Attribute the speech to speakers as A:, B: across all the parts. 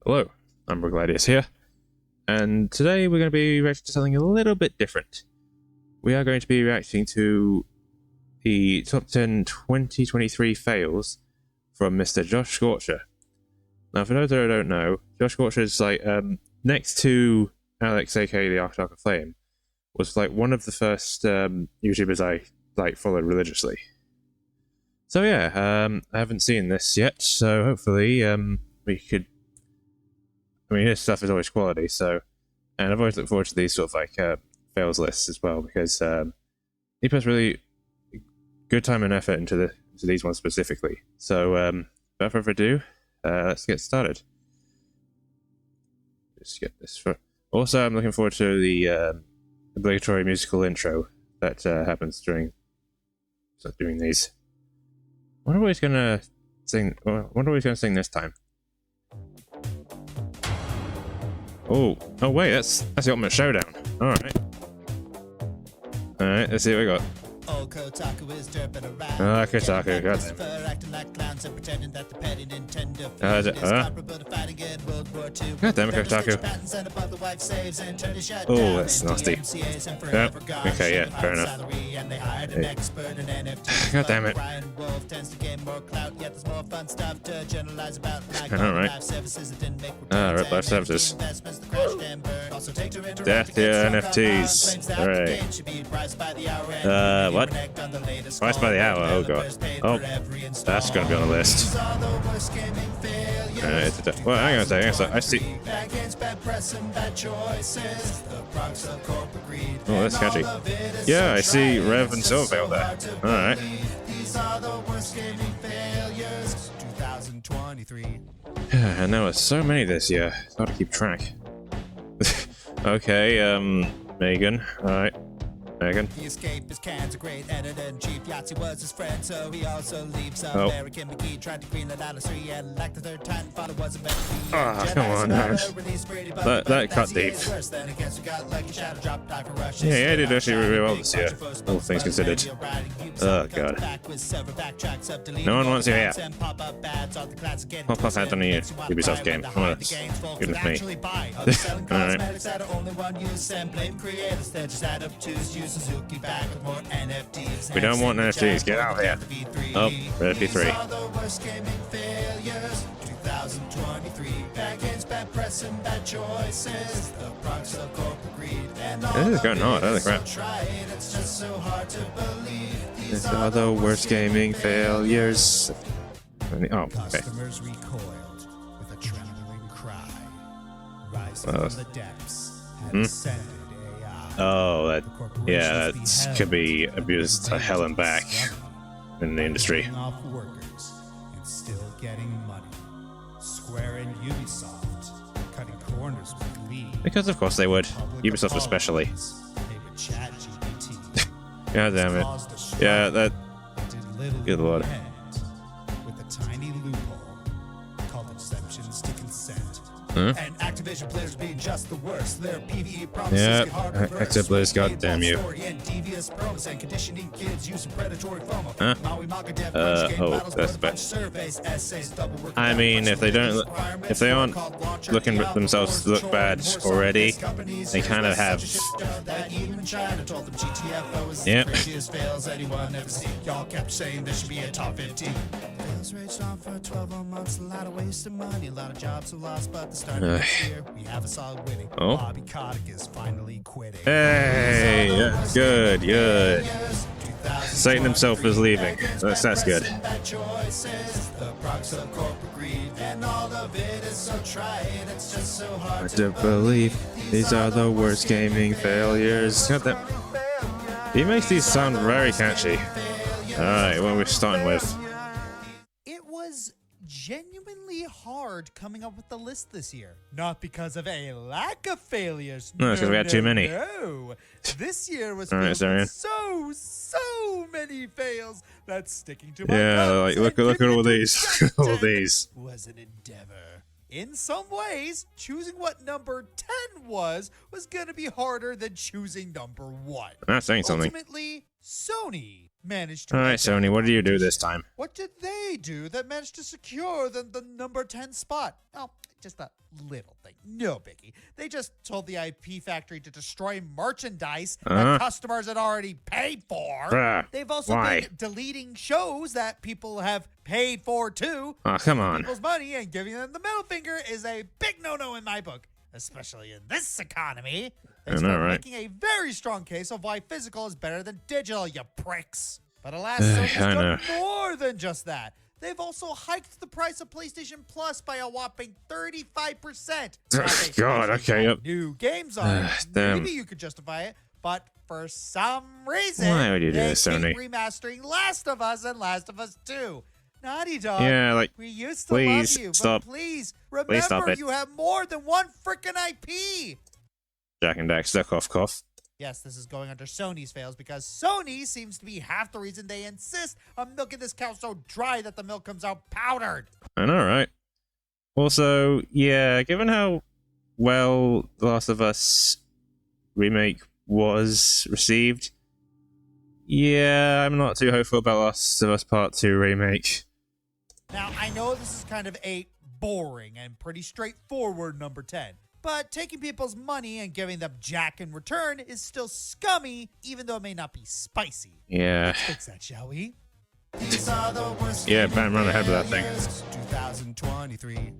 A: Hello, Umbra Gladius here, and today we're going to be reacting to something a little bit different. We are going to be reacting to the top 10 2023 fails from Mr. Joshscorcher. Now, for those that don't know, Joshscorcher is like, next to Alex, aka the Archdark of Flame, was like one of the first YouTubers I followed religiously. So yeah, I haven't seen this yet, so hopefully we could. I mean, his stuff is always quality, so, and I've always looked forward to these sort of like fails lists as well, because he puts really good time and effort into these ones specifically. So without further ado, let's get started. Just get this for. Also, I'm looking forward to the obligatory musical intro that happens during these. I wonder what he's gonna sing. I wonder what he's gonna sing this time. Oh wait, that's the Ultimate Showdown. Alright, let's see what we got. Kotaku, goddamn. Goddamn it, Kotaku. Oh, that's nasty. Yep. Okay, yeah, fair enough. God damn it. Alright. Red Life Services. Death to NFTs. Alright. What? Price by the hour, oh god. Oh, that's gonna be on the list. Well, hang on a second, I see. Oh, that's catchy. Yeah, I see Rev and Silvervale there. Alright. And there were so many this year, it's hard to keep track. Okay, Megan, alright. Megan. He escaped his cans, a great editor-in-chief. Yahtzee was his friend, so he also leaves American McGee tried to greenlit Alice 3 and like the third time father wasn't meant to be. Ah, come on, man. That cut deep. Yeah, he did actually really well this year, all things considered. Oh god. No one wants you here. Pop-up ads on the Ubisoft game. Oh, that's goodness me. Alright. We don't want NFTs, get out of here. Oh, Red P3. This is going hard, holy crap. These are the worst gaming failures. Oh, okay. Oh, that could be abused to hell and back in the industry. Because of course they would. Ubisoft especially. God damn it. Yeah, that. Good lord. Huh? And Activision players being just the worst. Their PvE promises get harder for Activision players, goddamn you. Huh? Oh, that's bad. I mean, if they aren't looking at themselves to look bad already, they kind of have. Yep. Raged on for 12 months, a lot of wasted money, a lot of jobs are lost, but the start of the year, we have a solid winning. Oh. Bobby Kotick is finally quitting. Hey, good. Satan himself is leaving. That's good. I don't believe these are the worst gaming failures. He makes these sound very catchy. Alright, what are we starting with?
B: Genuinely hard coming up with the list this year. Not because of a lack of failures.
A: No, it's because we had too many.
B: No. This year was filled with so many fails that sticking to my guns
A: like look at all these. All these.
B: Was an endeavor. In some ways, choosing what number 10 was going to be harder than choosing number 1.
A: That's saying something.
B: Ultimately, Sony managed to.
A: Alright, Sony, what did you do this time?
B: What did they do that managed to secure the number 10 spot? Well, just a little thing. No biggie. They just told the IP factory to destroy merchandise that customers had already paid for.
A: Bruh,
B: They've also been deleting shows that people have paid for too.
A: Oh, come on.
B: People's money and giving them the middle finger is a big no-no in my book, especially in this economy. They start making a very strong case of why physical is better than digital, you pricks. But alas, Sony's done more than just that. They've also hiked the price of PlayStation Plus by a whopping 35%.
A: God, okay, yep.
B: New games on it. Maybe you could justify it, but for some reason,
A: why would you do
B: they
A: this, Sony?
B: keep remastering Last of Us and Last of Us 2. Naughty Dog,
A: Yeah, like,
B: we used to
A: please
B: love you,
A: stop.
B: but please
A: Please stop
B: remember
A: it.
B: you have more than one frickin' IP.
A: Jack and Daxter, cough, cough.
B: Yes, this is going under Sony's fails because Sony seems to be half the reason they insist on milking this cow so dry that the milk comes out powdered.
A: I know, right? Also, yeah, given how well The Last of Us remake was received, yeah, I'm not too hopeful about Last of Us Part 2 remake.
B: Now, I know this is kind of a boring and pretty straightforward number 10. But taking people's money and giving them jack in return is still scummy, even though it may not be spicy.
A: Yeah.
B: Let's fix that, shall we? These are the worst
A: Yeah, bam, run ahead with that thing.
B: 2023.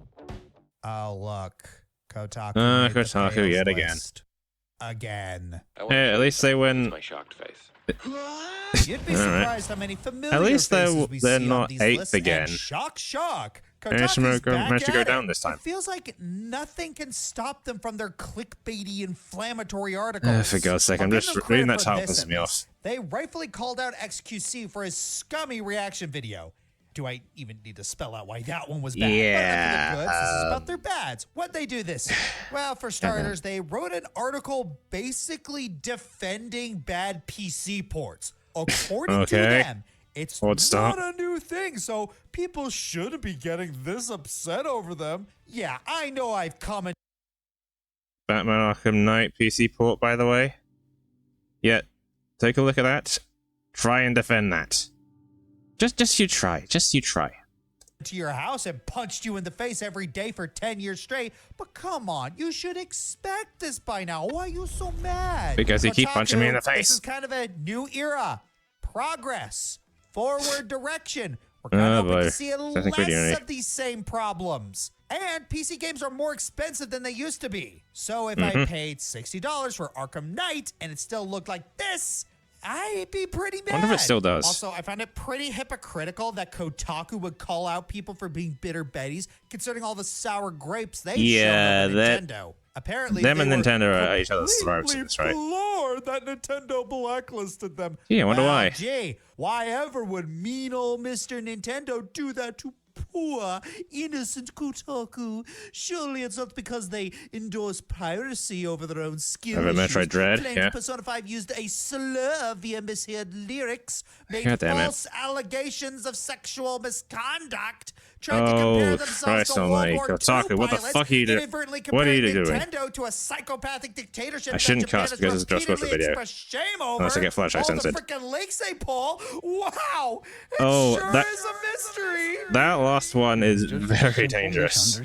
B: Oh, look. Kotaku.
A: Ah,
B: made the
A: Kotaku
B: fails
A: yet again.
B: list. Again.
A: Hey, at least they win.
C: My shocked face.
B: You'd be surprised how many familiar
A: At least
B: faces we
A: they're
B: see
A: not
B: on these
A: eighth
B: lists,
A: again.
B: and shock.
A: Managed
B: Kotaku's
A: to go
B: back
A: down
B: at
A: this time.
B: It feels like nothing can stop them from their clickbaity, inflammatory articles.
A: For God's sake,
B: I'll
A: I'm
B: give
A: just
B: them
A: reading
B: credit
A: that
B: for
A: title
B: this,
A: pisses
B: at
A: me
B: least.
A: off.
B: They rightfully called out XQC for his scummy reaction video. Do I even need to spell out why that one was bad?
A: Yeah,
B: But enough of the goods. This is about their bads. What'd they do this year? Well, for starters, they wrote an article basically defending bad PC ports. According to them, it's not a new thing, so people shouldn't be getting this upset over them. Yeah, I know I've commented.
A: Batman Arkham Knight PC port, by the way. Yet, take a look at that. Try and defend that. Just you try. Just you try.
B: To your house and punched you in the face every day for 10 years straight. But come on, you should expect this by now. Why are you so mad?
A: Because you keep punching me in the face.
B: This is kind of a new era. Progress. Forward direction. We're kind of hoping to see less of these same problems. And PC games are more expensive than they used to be. So if I paid $60 for Arkham Knight and it still looked like this, I'd be pretty mad.
A: I wonder if it still does.
B: Also, I found it pretty hypocritical that Kotaku would call out people for being bitter betties, considering all the sour grapes they've shown over Nintendo. Apparently,
A: them and Nintendo are at each other's throats in this, right?
B: Lord, that Nintendo blacklisted them.
A: Yeah, I wonder why.
B: Gee, why ever would mean old Mr. Nintendo do that to poor, innocent Kotaku? Surely it's not because they endorse piracy over their own skill
A: Over
B: issues.
A: Metroid Dread,
B: Claimed
A: yeah.
B: Persona 5 used a slur via misheard lyrics, made
A: God damn it.
B: false allegations of sexual misconduct, tried to compare themselves
A: Christ
B: to World
A: almighty,
B: War II
A: Kotaku, what the
B: pilots,
A: fuck are you doing?
B: inadvertently
A: What are you
B: comparing
A: doing?
B: Nintendo to a psychopathic dictatorship.
A: I shouldn't
B: that Japan
A: cuss
B: has
A: because it's a Joshscorcher
B: repeatedly
A: video.
B: expressed shame over.
A: Unless I get flashlight
B: all
A: censored.
B: the freaking links they pull. Wow, it sure
A: that-
B: is a mystery.
A: That last one is very dangerous.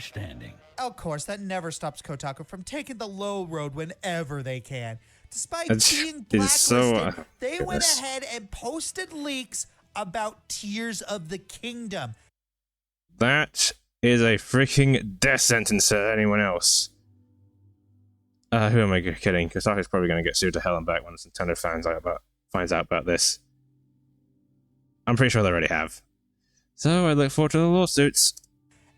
B: Of course, that never stops Kotaku from taking the low road whenever they can. Despite
A: It's-
B: being
A: it's so,
B: blacklisted, they went
A: goodness.
B: ahead and posted leaks about Tears of the Kingdom.
A: That is a freaking death sentence to anyone else. Who am I kidding? Kotaku's probably going to get sued to hell and back once Nintendo finds out about this. I'm pretty sure they already have. So I look forward to the lawsuits.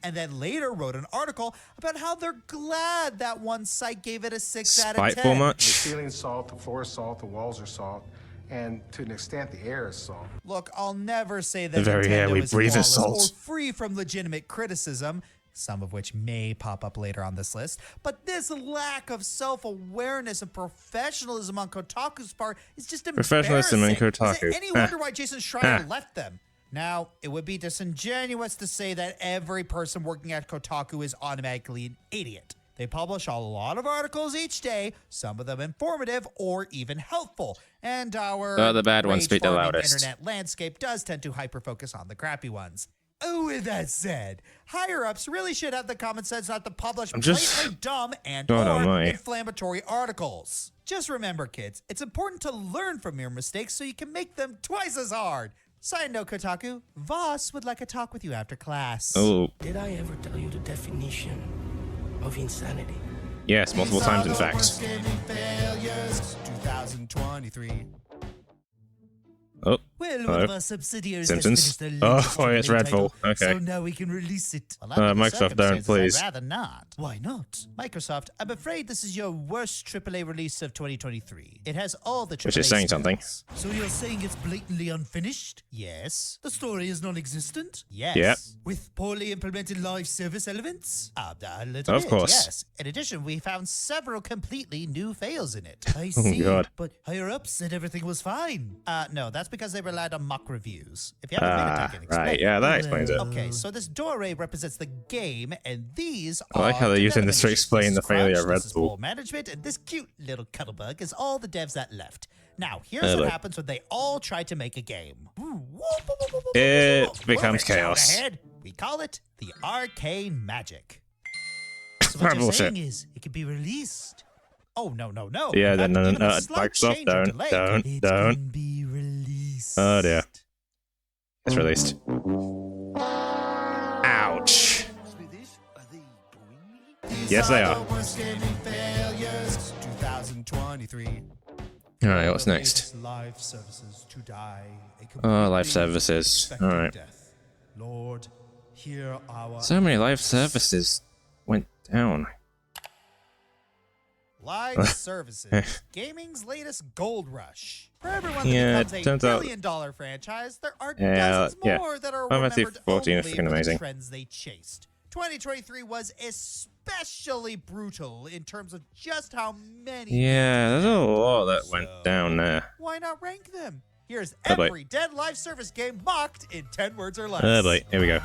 B: And then later wrote an article about how they're glad that one site gave it a 6 out of 10.
A: Spiteful much?
D: The ceiling's salt, the floor is salt, the walls are salt, and to an extent, the air is salt.
B: Look, I'll never say that
A: The very air
B: Nintendo
A: we
B: is
A: breathe is
B: flawless
A: salt.
B: or free from legitimate criticism, some of which may pop up later on this list. But this lack of self-awareness and professionalism on Kotaku's part is just embarrassing.
A: Professionalism in
B: Is
A: Kotaku.
B: it any wonder why Jason Schreier left them? Now, it would be disingenuous to say that every person working at Kotaku is automatically an idiot. They publish a lot of articles each day, some of them informative or even helpful. And our
A: The bad ones speak the
B: rage-farming
A: loudest.
B: internet landscape does tend to hyper-focus on the crappy ones. Oh, with that said, higher-ups really should have the common sense not to publish
A: just-
B: blatantly dumb and
A: God
B: or
A: almighty.
B: inflammatory articles. Just remember, kids, it's important to learn from your mistakes so you can make them twice as hard. Side note, Kotaku, Voss would like a talk with you after class.
A: Oh,
C: Did I ever tell you the definition of insanity?
A: yes, multiple times in fact.
B: Failures 2023.
A: Oh,
B: Well,
A: hello.
B: one of our subsidiaries
A: Simpsons.
B: has finished
A: Oh,
B: latest
A: it's
B: AAA
A: Redfall.
B: title,
A: Okay.
B: So now we can release it. Well,
A: Microsoft, don't, please.
B: I'd rather not. Why not? Microsoft, I'm afraid this is your worst AAA release of 2023. It has all the AAA
A: Which is saying something.
B: spells. So you're saying it's blatantly unfinished? Yes. The story is non-existent? Yes.
A: Yep.
B: With poorly implemented live service elements? A little
A: Of
B: bit,
A: course.
B: yes. In addition, we found several completely new fails in it. I see.
A: God.
B: But higher ups said everything was fine. No, that's because they relied on mock reviews. If you haven't read it, I can explain.
A: Right, yeah, that explains it.
B: Okay, so this doorway represents the game, and these
A: I like how they're using this to explain the failure of Red Bull.
B: management, and this cute little cuddlebug is all the devs that left. Now, here's
A: Oh,
B: what
A: look.
B: happens when they all try to make a game.
A: It becomes
B: We're
A: chaos.
B: ahead. We call it the arcane magic. So what
A: Right,
B: you're
A: bullshit.
B: saying is it can be released. Oh, no.
A: Yeah,
B: In fact,
A: no,
B: even a slight
A: Microsoft,
B: change or
A: don't,
B: delay
A: don't,
B: it
A: don't.
B: can be released.
A: Oh dear. It's released. Ouch. Yes, they are.
B: Failures 2023.
A: Alright, what's next?
B: Live services to die.
A: Oh, live services. Alright.
B: Death. Lord, hear our
A: So many live services went down.
B: live services. Gaming's latest gold rush. For everyone that
A: Yeah,
B: becomes
A: it
B: a
A: turns out-
B: billion-dollar franchise, there are
A: Yeah,
B: dozens
A: yeah.
B: more that are
A: Final Fantasy
B: remembered
A: 14
B: only
A: is freaking
B: for the
A: amazing.
B: trends they chased. 2023 was especially brutal in terms of just how many.
A: Yeah, there's a lot that went down there.
B: Why not rank them? Here's
A: Oh, boy.
B: every dead live service game mocked in 10 words or less.
A: Oh boy, here we go.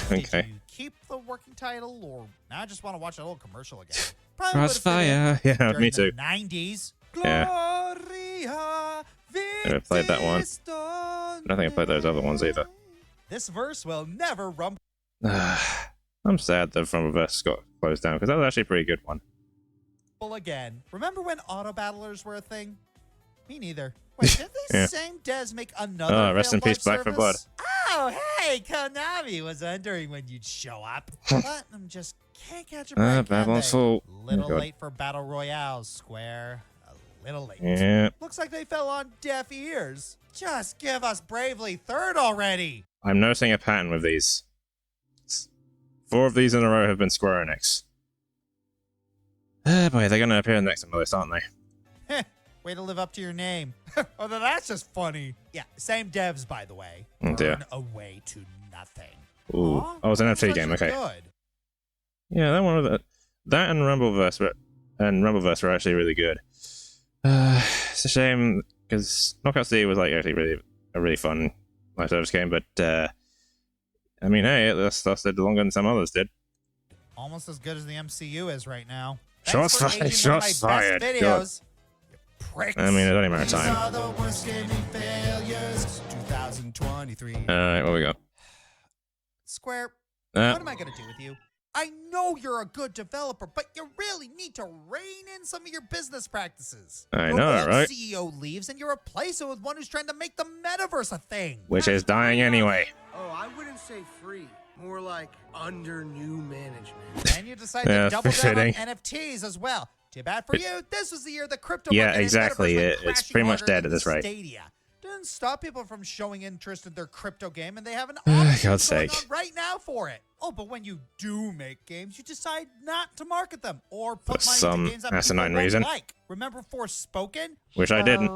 B: Did
A: Okay.
B: you keep the working title, or now I just want to watch a little commercial again? Probably would've fit
A: Crossfire.
B: in
A: Yeah,
B: during
A: me
B: the
A: too.
B: 90s.
A: Yeah.
B: Gloria
A: Never played that one.
B: Victis
A: I don't think I played those other ones either.
B: This verse will never rumble
A: I'm sad that From Reverse got closed down because that was actually a pretty good one.
B: again. Remember when auto battlers were a thing? Me neither. Wait, did these
A: Yeah.
B: same devs make another?
A: Oh, rest in
B: failed
A: peace,
B: live
A: Back 4 Blood.
B: service? Oh, hey, Konami was wondering when you'd show up. Platinum just can't catch a break. can
A: Babylon's
B: they?
A: full.
B: Little
A: Oh, God.
B: late for battle royales, Square. A little late.
A: Yeah.
B: Looks like they fell on deaf ears. Just give us Bravely Third already.
A: I'm noticing a pattern with these. 4 of these in a row have been Square Enix. Boy, they're gonna appear next on the list, aren't they?
B: Way to live up to your name. Oh, then that's just funny. Yeah, same devs, by the way.
A: Oh, dear.
B: Burn away to nothing.
A: Ooh.
B: Aw,
A: Oh, it's an
B: that's
A: FT game,
B: actually
A: okay.
B: Good.
A: Yeah, that one of that and Rumbleverse were actually really good. It's a shame because Knockout City was like actually a really fun live service game, but I mean, hey, it lasted longer than some others did.
B: Almost as good as the MCU is right now.
A: Shots
B: Thanks for
A: fired,
B: aging one of my
A: shots fired.
B: best
A: God.
B: videos. You pricks.
A: I mean, it's only a matter of time.
B: These are the worst gaming failures 2023.
A: Alright, what we got?
B: Square,
A: Uh,
B: what am I going to do with you? I know you're a good developer, but you really need to rein in some of your business practices.
A: I
B: Your
A: know,
B: old
A: right?
B: CEO leaves, and you replace it with one who's trying to make the metaverse a thing.
A: Which is dying anyway.
C: Oh, I wouldn't say free. More like under new management.
B: And you decide
A: Yeah,
B: to double down on
A: fitting.
B: NFTs as well. Too bad for you. This was the year the crypto
A: Yeah,
B: market and
A: exactly.
B: metaverse went
A: It's
B: crashing
A: pretty much
B: harder
A: dead
B: than
A: at this rate.
B: Stadia. Didn't stop people from showing interest in their crypto game, and they have an
A: God's
B: auction going
A: sake.
B: on right now for it. Oh, but when you do make games, you decide not to market them or put
A: For
B: money
A: some
B: into games that
A: asinine
B: people won't
A: reason.
B: like. Remember Forspoken?
A: Which I didn't.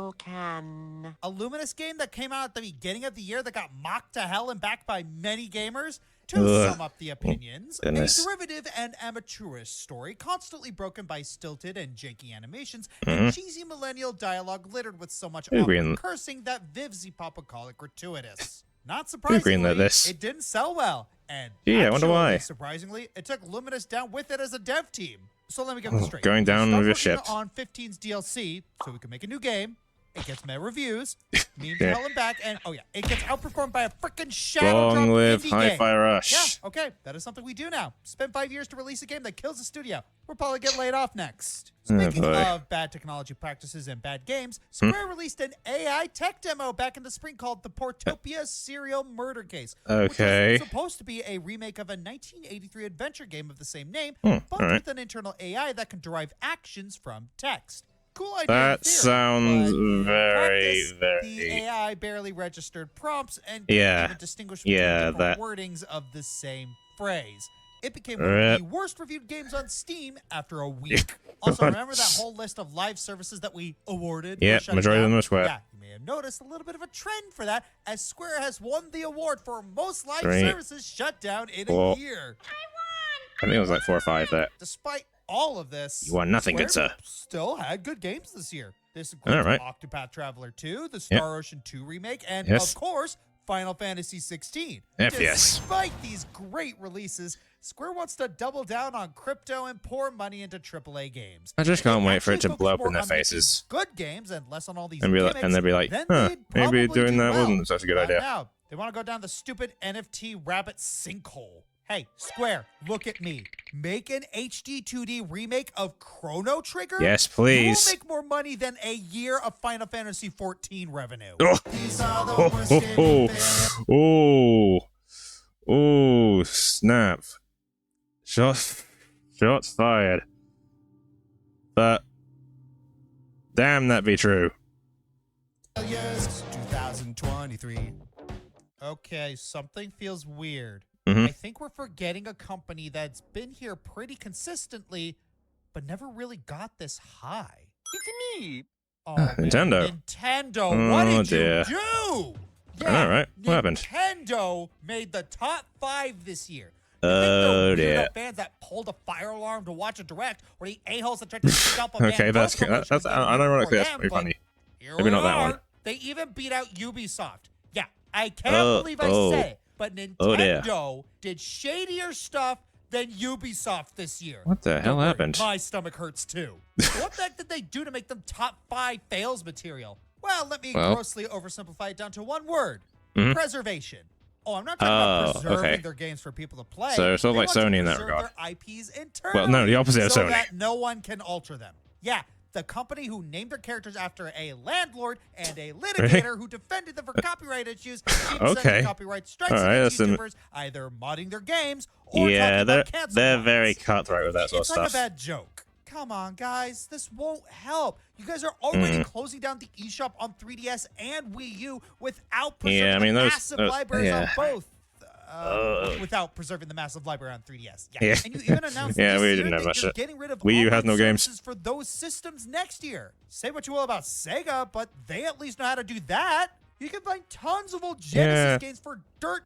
B: A Luminous game that came out at the beginning of the year that got mocked to hell and backed by many gamers? To
A: Ugh.
B: sum up the opinions, a
A: Goodness.
B: derivative and amateurish story constantly broken by stilted and janky animations
A: Mm-hmm.
B: and cheesy millennial dialogue littered with so much
A: Who
B: awkward
A: greenlit-
B: cursing that Vivzy Papa call it gratuitous. Not
A: greenlit
B: surprisingly,
A: this?
B: it didn't sell well. And
A: Gee, I wonder
B: actually,
A: why.
B: surprisingly, it took Luminous down with it as a dev team. So let me get this straight.
A: Going down
B: We
A: with your
B: stopped
A: ship.
B: working on 15's DLC so we could make a new game. It gets meta reviews, memes
A: Yeah.
B: hell and back, and oh yeah, it gets outperformed by a freaking shadow
A: Long
B: drop
A: live
B: indie
A: Hi-Fi
B: game.
A: Rush.
B: Yeah, okay, that is something we do now. Spend 5 years to release a game that kills the studio. We'll probably get laid off next. Speaking
A: boy.
B: of bad technology practices and bad games, Square released an AI tech demo back in the spring called the Portopia Serial Murder Case.
A: Okay.
B: Which was supposed to be a remake of a 1983 adventure game of the same name, but
A: alright.
B: with an internal AI that can derive actions from text. Cool idea. in
A: That
B: theory,
A: sounds
B: but in
A: very,
B: practice,
A: very...
B: The AI barely registered prompts and couldn't
A: Yeah.
B: even distinguish between
A: Yeah,
B: different
A: that-
B: wordings of the same phrase. It became one of
A: Rip.
B: the worst reviewed games on Steam after a week. Also, remember that whole list of live services that we awarded?
A: Yep,
B: for shutting
A: majority of
B: down?
A: them are Square.
B: Yeah, you may have noticed a little bit of a trend for that, as Square has won the award for most live
A: 3,
B: services shut down in
A: 4.
B: a year.
A: I think it was like 4 or 5 there.
B: Despite all of this,
A: You want nothing, good
B: Square
A: sir.
B: still had good games this year. This includes
A: Alright.
B: Octopath Traveler 2, the Star Ocean 2 remake, and
A: Yes.
B: of course, Final Fantasy 16.
A: F yes.
B: Despite these great releases, Square wants to double down on crypto and pour money into AAA games.
A: I just
B: If they
A: can't wait for it
B: actually
A: to
B: focus
A: blow up
B: more
A: in their
B: on making
A: faces.
B: Good games and less on all these
A: And they'll be like,
B: then
A: huh,
B: they'd
A: maybe
B: probably
A: doing
B: do
A: that
B: well.
A: wasn't such a good
B: But
A: idea.
B: Now, they want to go down the stupid NFT rabbit sinkhole. Hey, Square, look at me. Make an HD 2D remake of Chrono Trigger?
A: Yes,
B: You
A: please.
B: will make more money than a year of Final Fantasy 14 revenue.
A: Oh,
B: These are the
A: oh,
B: worst
A: oh,
B: gaming
A: oh, oh, oh, snap. Shots fired. But, damn, that be true.
B: failures. 2023. Okay, something feels weird.
A: Mhm.
B: I think we're forgetting a company that's been here pretty consistently, but never really got this high.
E: It's me.
B: Oh,
A: Nintendo.
B: Nintendo, what
A: Oh,
B: did
A: dear.
B: you do?
A: All right, what happened?
B: Nintendo made the top 5 this year. You
A: Oh,
B: think the
A: dear.
B: weirdo fans that pulled a fire alarm to watch a direct, or the a-holes that tried to scalp a
A: Okay, that's ironically that's pretty funny. Maybe not that one.
B: They even beat out Ubisoft. Yeah, I can't
A: Oh,
B: believe I
A: oh.
B: said it, but
A: Oh, dear.
B: Nintendo did shadier stuff than Ubisoft this year.
A: What the hell
B: Don't worry,
A: happened?
B: My stomach hurts too. So what the heck did they do to make them top 5 fails material? Well, let me
A: Well.
B: grossly oversimplify it down to one word.
A: Mhm.
B: Preservation. Oh, I'm not talking about
A: Oh,
B: preserving
A: okay.
B: their games for people to play.
A: So it's sort of
B: They
A: like
B: want to
A: Sony in that
B: preserve
A: regard.
B: Their IPs internally,
A: Well, no, the opposite of
B: so
A: Sony.
B: that no one can alter them. Yeah, the company who named their characters after a landlord and a litigator who defended them for copyright issues keeps
A: Okay.
B: sending copyright strikes
A: All right,
B: against
A: that's
B: YouTubers, either modding their games or
A: Yeah,
B: talking
A: they're
B: about cancel
A: they're
B: ones.
A: very cutthroat with that sort of
B: It's like
A: stuff.
B: a bad joke. Come on, guys. This won't help. You guys are already
A: Mm.
B: closing down the eShop on 3DS and Wii U without preserving
A: Yeah, I mean,
B: the
A: those-
B: massive
A: those-
B: libraries on
A: yeah.
B: both. Without preserving the massive library on 3DS. Yeah.
A: Yeah.
B: And you even announced
A: Yeah,
B: this
A: we
B: year
A: didn't have
B: that
A: much
B: you're
A: shit.
B: getting rid of
A: Wii U has
B: online
A: no games.
B: services for those systems next year. Say what you will about Sega, but they at least know how to do that. You can find tons of old Genesis
A: Yeah.
B: games for dirt.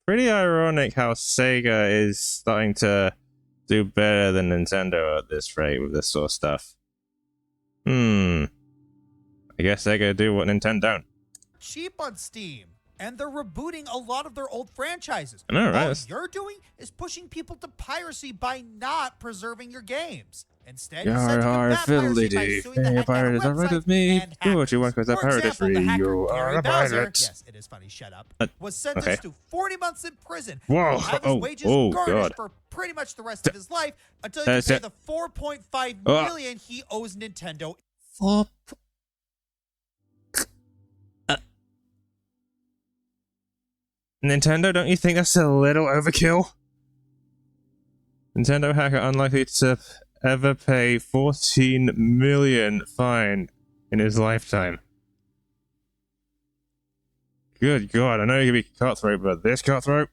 A: Pretty ironic how Sega is starting to do better than Nintendo at this rate with this sort of stuff. I guess Sega do what Nintendo don't.
B: Cheap on Steam, and they're rebooting a lot of their old franchises.
A: I know, right?
B: All
A: That's-
B: you're doing is pushing people to piracy by not preserving your games. Instead,
A: Your
B: you said you combat piracy by
A: ability.
B: suing the heck out of
A: Pirates are rid
B: websites
A: of me.
B: and
A: Do what you want
B: hackers.
A: because the
B: For
A: pirate is
B: example, the
A: free.
B: hacker
A: You
B: Gary
A: are a
B: Bowser,
A: pirate.
B: yes, it is funny, shut up, was sentenced
A: okay.
B: to 40 months in prison.
A: Whoa,
B: and have his
A: oh,
B: wages
A: oh,
B: garnished
A: God.
B: for pretty much the rest of his life until he can
A: That's
B: pay
A: it.
B: the $4.5
A: Oh.
B: million he owes Nintendo.
A: Nintendo, don't you think that's a little overkill? Nintendo hacker unlikely to ever pay 14 million fine in his lifetime. Good God, I know you can be cutthroat, but this cutthroat?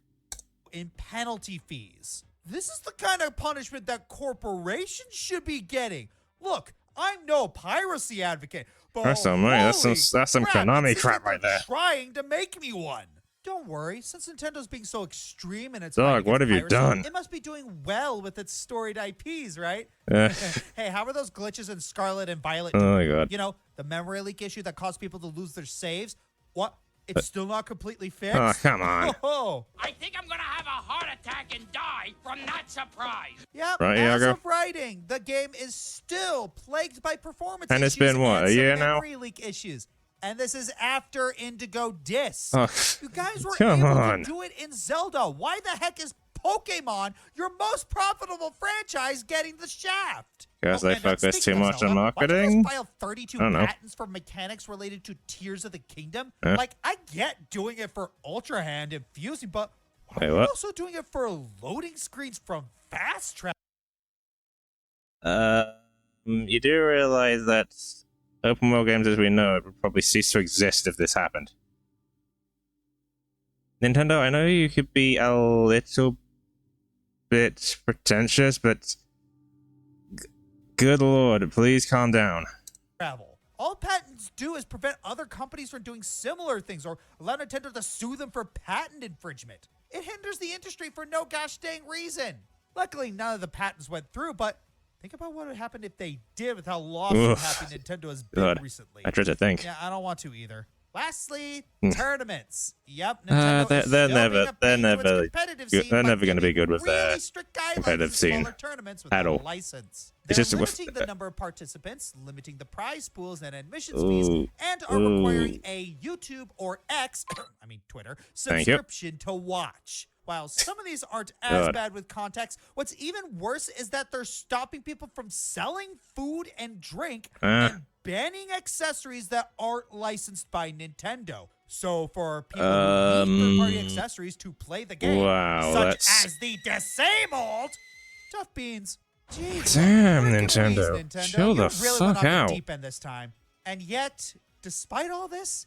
B: In penalty fees. This is the kind of punishment that corporations should be getting. Look, I'm no piracy advocate, but
A: That's some money. That's
B: holy
A: some
B: crap,
A: Konami
B: it seems
A: crap
B: like
A: right
B: they're
A: there.
B: Trying to make me one. Don't worry, since Nintendo's being so extreme in its
A: Dog,
B: fight
A: what
B: against
A: have you
B: piracy,
A: done?
B: It must be doing well with its storied IPs, right?
A: Uh,
B: Hey, how are those glitches in Scarlet and Violet?
A: oh
B: doing?
A: my God.
B: You know, the memory leak issue that caused people to lose their saves. What? It's still not completely fixed.
A: Oh, come on.
B: Oh,
E: I think I'm gonna have a heart attack and die from that surprise.
B: yep.
A: Right,
B: as
A: Iago?
B: of writing, the game is still plagued by performance
A: And it's
B: issues
A: been, what,
B: and
A: a
B: some
A: year now?
B: memory leak issues. And this is after Indigo Disc.
A: Oh,
B: You guys were
A: come
B: able
A: on.
B: to do it in Zelda. Why the heck is Pokemon, your most profitable franchise, getting the shaft?
A: Guess they
B: and
A: focus
B: speaking
A: too
B: of
A: much on
B: Zelda, why'd you
A: marketing?
B: guys file 32
A: I don't know.
B: patents for mechanics related to Tears of the Kingdom?
A: Huh?
B: Like, I get doing it for Ultra Hand and Fusing, but why
A: Wait,
B: are you
A: what?
B: also doing it for loading screens from Fast Travel?
A: You do realize that open world games as we know it would probably cease to exist if this happened. Nintendo, I know you could be a little bit pretentious, but good lord, please calm down.
B: Travel. All patents do is prevent other companies from doing similar things or allow Nintendo to sue them for patent infringement. It hinders the industry for no gosh dang reason. Luckily, none of the patents went through, but think about what would happen if they did with how lawsuit happy Nintendo has been
A: God,
B: recently.
A: I dread to think.
B: Yeah, I don't want to either. Lastly,
A: Hmm.
B: tournaments. Yep, Nintendo
A: they're
B: is still
A: never-
B: being a
A: they're
B: pain to its
A: never
B: competitive
A: good-
B: scene
A: they're
B: by
A: never gonna be
B: giving
A: good with
B: really
A: their
B: strict guidelines
A: competitive
B: to
A: scene
B: smaller tournaments
A: at
B: without a
A: all.
B: license.
A: It's
B: They're
A: just a-
B: limiting the number of participants, limiting the prize pools and admissions
A: Ooh,
B: fees, and are requiring a YouTube or X, I mean Twitter,
A: Thank you.
B: subscription to watch. While some of these aren't as
A: God.
B: bad with context, what's even worse is that they're stopping people from selling food and drink and banning accessories that aren't licensed by Nintendo. So for people who need third-party accessories to play the game,
A: Wow,
B: such
A: that's-
B: as the Disabled, tough beans. Jeez,
A: Damn,
B: Hercules,
A: Nintendo. Chill
B: you
A: the
B: really
A: fuck
B: went off
A: out.
B: the deep end this time. And yet, despite all this,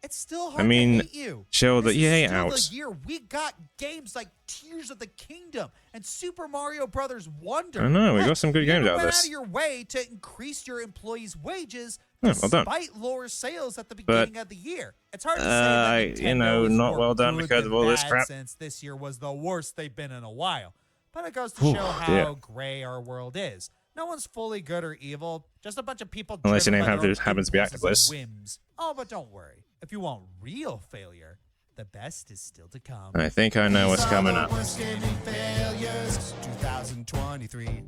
B: it's still hard
A: I mean,
B: to hate you.
A: chill the
B: This is
A: yay
B: still
A: out.
B: the year we got games like Tears of the Kingdom and Super Mario Brothers Wonder.
A: I know, we got
B: Heck,
A: some good
B: you
A: games
B: even
A: out of
B: went
A: this.
B: out of your way to increase your employees' wages
A: Yeah, well done.
B: despite lower sales at the
A: But,
B: beginning of the year. It's hard to say that Nintendo
A: you know,
B: is
A: not
B: more
A: well done
B: good
A: because
B: than
A: of all this
B: bad
A: crap.
B: since this year was the worst they've been in a while. But it goes to
A: Whew,
B: show how
A: dear.
B: gray our world is. No one's fully good or evil, just a bunch of people
A: Unless your
B: driven
A: name
B: by their own
A: happens to be
B: impulses and
A: Octopus.
B: whims. Oh, but don't worry. If you want real failure, the best is still to come.
A: I think I know what's coming up.
B: Worst gaming failures, 2023.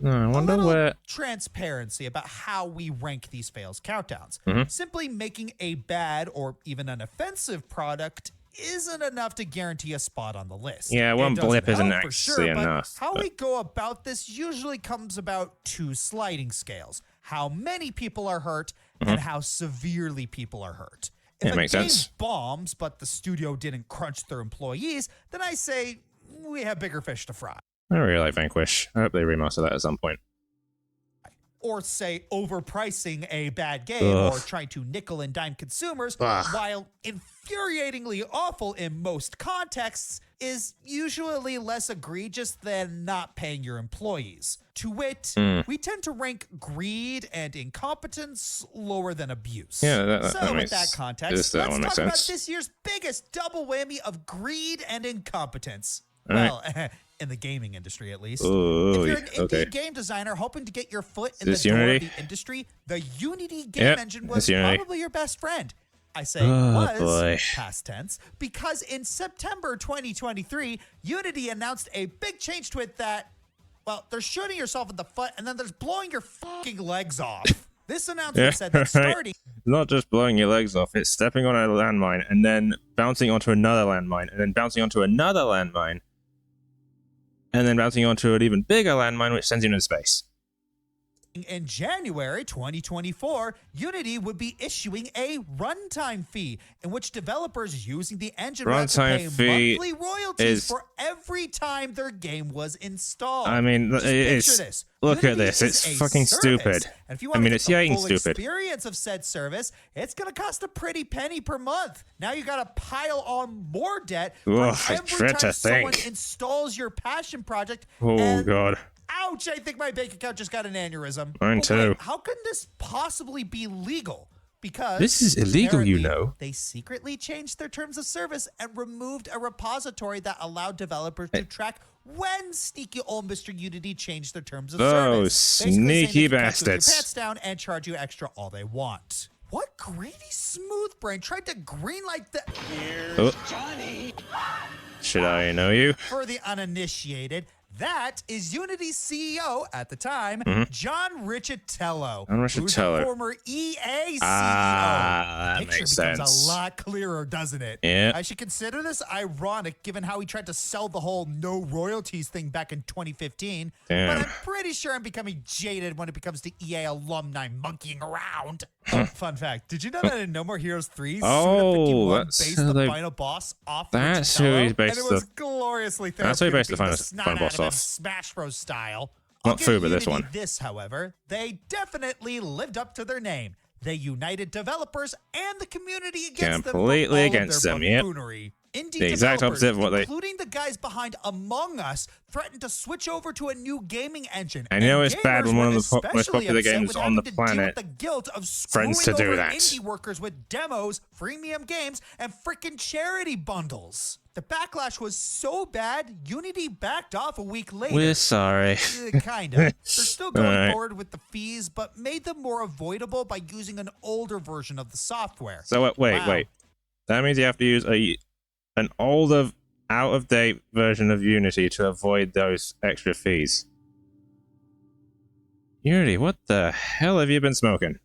A: I wonder
B: a little
A: where.
B: transparency about how we rank these fails countdowns.
A: Mm-hmm.
B: Simply making a bad or even an offensive product isn't enough to guarantee a spot on the list.
A: Yeah,
B: It
A: one
B: doesn't
A: blip isn't
B: help for
A: actually
B: but
A: enough,
B: How
A: but-
B: we go about this usually comes about two sliding scales: how many people are hurt and how severely people are hurt. If
A: Yeah,
B: a
A: makes
B: game
A: sense.
B: bombs, but the studio didn't crunch their employees, then I say we have bigger fish to fry.
A: I really like Vanquish. I hope they remaster that at some point.
B: Or say overpricing a bad game
A: Ugh.
B: or trying to nickel and dime consumers,
A: Ugh.
B: while infuriatingly awful in most contexts, is usually less egregious than not paying your employees. To wit, we tend to rank greed and incompetence lower than abuse.
A: Yeah, that
B: so
A: makes-
B: with that context,
A: that
B: let's
A: one makes
B: talk about
A: sense.
B: this year's biggest double whammy of greed and incompetence.
A: All right.
B: Well, in the gaming industry at least.
A: Ooh,
B: If you're an indie
A: okay.
B: game designer hoping to get your foot in the
A: this
B: door
A: Unity?
B: of the industry, the Unity game
A: Yep,
B: engine
A: it's
B: was
A: Unity.
B: probably your best friend. I say
A: Oh,
B: was,
A: boy.
B: past tense, because in September 2023, Unity announced a big change to it that, well, there's shooting yourself in the foot and then there's blowing your fucking legs off. This announcement
A: Yeah,
B: said that
A: right.
B: starting
A: Not just blowing your legs off, it's stepping on a landmine and then bouncing onto another landmine and then bouncing onto another landmine and then bouncing onto an even bigger landmine which sends you into space.
B: in January 2024, Unity would be issuing a runtime fee in which developers using the engine would have to
A: Runtime
B: pay
A: fee
B: monthly royalties
A: is-
B: for every time their game was installed.
A: I mean,
B: Just
A: it's-
B: picture this.
A: look at
B: Unity
A: this,
B: is
A: it's
B: a
A: fucking
B: service,
A: stupid.
B: And if you
A: I
B: want
A: mean,
B: to
A: it's
B: get the
A: yay
B: full
A: stupid.
B: experience of said service, it's going to cost a pretty penny per month. Now you got to pile on more debt for
A: Ugh, I
B: every
A: dread
B: time
A: to
B: someone
A: think.
B: installs your passion project.
A: Oh,
B: and
A: God.
B: Ouch, I think my bank account just got an aneurysm.
A: Mine
B: But wait,
A: too.
B: how can this possibly be legal? Because
A: This is illegal, you
B: apparently
A: know.
B: They secretly changed their terms of service and removed a repository that allowed developers to track when sneaky old Mr. Unity changed their terms of
A: Those
B: service. Basically saying they
A: sneaky
B: can cut you with your
A: bastards.
B: pants down and charge you extra all they want. What greedy smooth brain tried to greenlight the...
A: Oh. Should I know you?
B: For the uninitiated, that is Unity's CEO at the time, John Riccitello.
A: John
B: Who's
A: Riccitello.
B: the former EA CEO.
A: Ah,
B: The
A: that
B: picture
A: makes
B: becomes
A: sense.
B: a lot clearer, doesn't it?
A: Yeah.
B: I should consider this ironic given how he tried to sell the whole no royalties thing back in 2015.
A: Damn.
B: But I'm pretty sure I'm becoming jaded when it becomes to EA alumni monkeying around. Oh, fun fact. Did you know that in No More Heroes 3,
A: Oh,
B: Suda51
A: that's
B: based
A: how
B: the
A: they-
B: final boss off
A: that's who
B: Riccitello,
A: he's based
B: and it was
A: the-
B: gloriously
A: That's who he based the
B: therapeutic,
A: final
B: beating
A: boss
B: snot out of him
A: off.
B: Smash Bros style.
A: Not
B: I'll give
A: Fu, but this
B: Unity
A: one.
B: This, however, they definitely lived up to their name. They united developers and the community against
A: Completely
B: them for all
A: against
B: of
A: them,
B: their
A: yep.
B: buffoonery. Indie
A: The exact
B: developers,
A: opposite of what they-
B: including the guys behind Among Us, threatened to switch over to a new gaming engine.
A: And you know it's
B: gamers
A: bad when one of
B: were
A: the most
B: especially
A: popular
B: upset
A: games
B: with
A: on the
B: having to deal with
A: planet
B: the guilt of
A: threatens
B: screwing
A: to do
B: over
A: that.
B: indie workers with demos, freemium games, and frickin' charity bundles. The backlash was so bad, Unity backed off a week later.
A: We're sorry.
B: Kinda. They're still going
A: Alright.
B: forward with the fees, but made them more avoidable by using an older version of the software.
A: So wait,
B: Wow.
A: wait. That means you have to use an older, out-of-date version of Unity to avoid those extra fees. Unity, what the hell have you been smoking?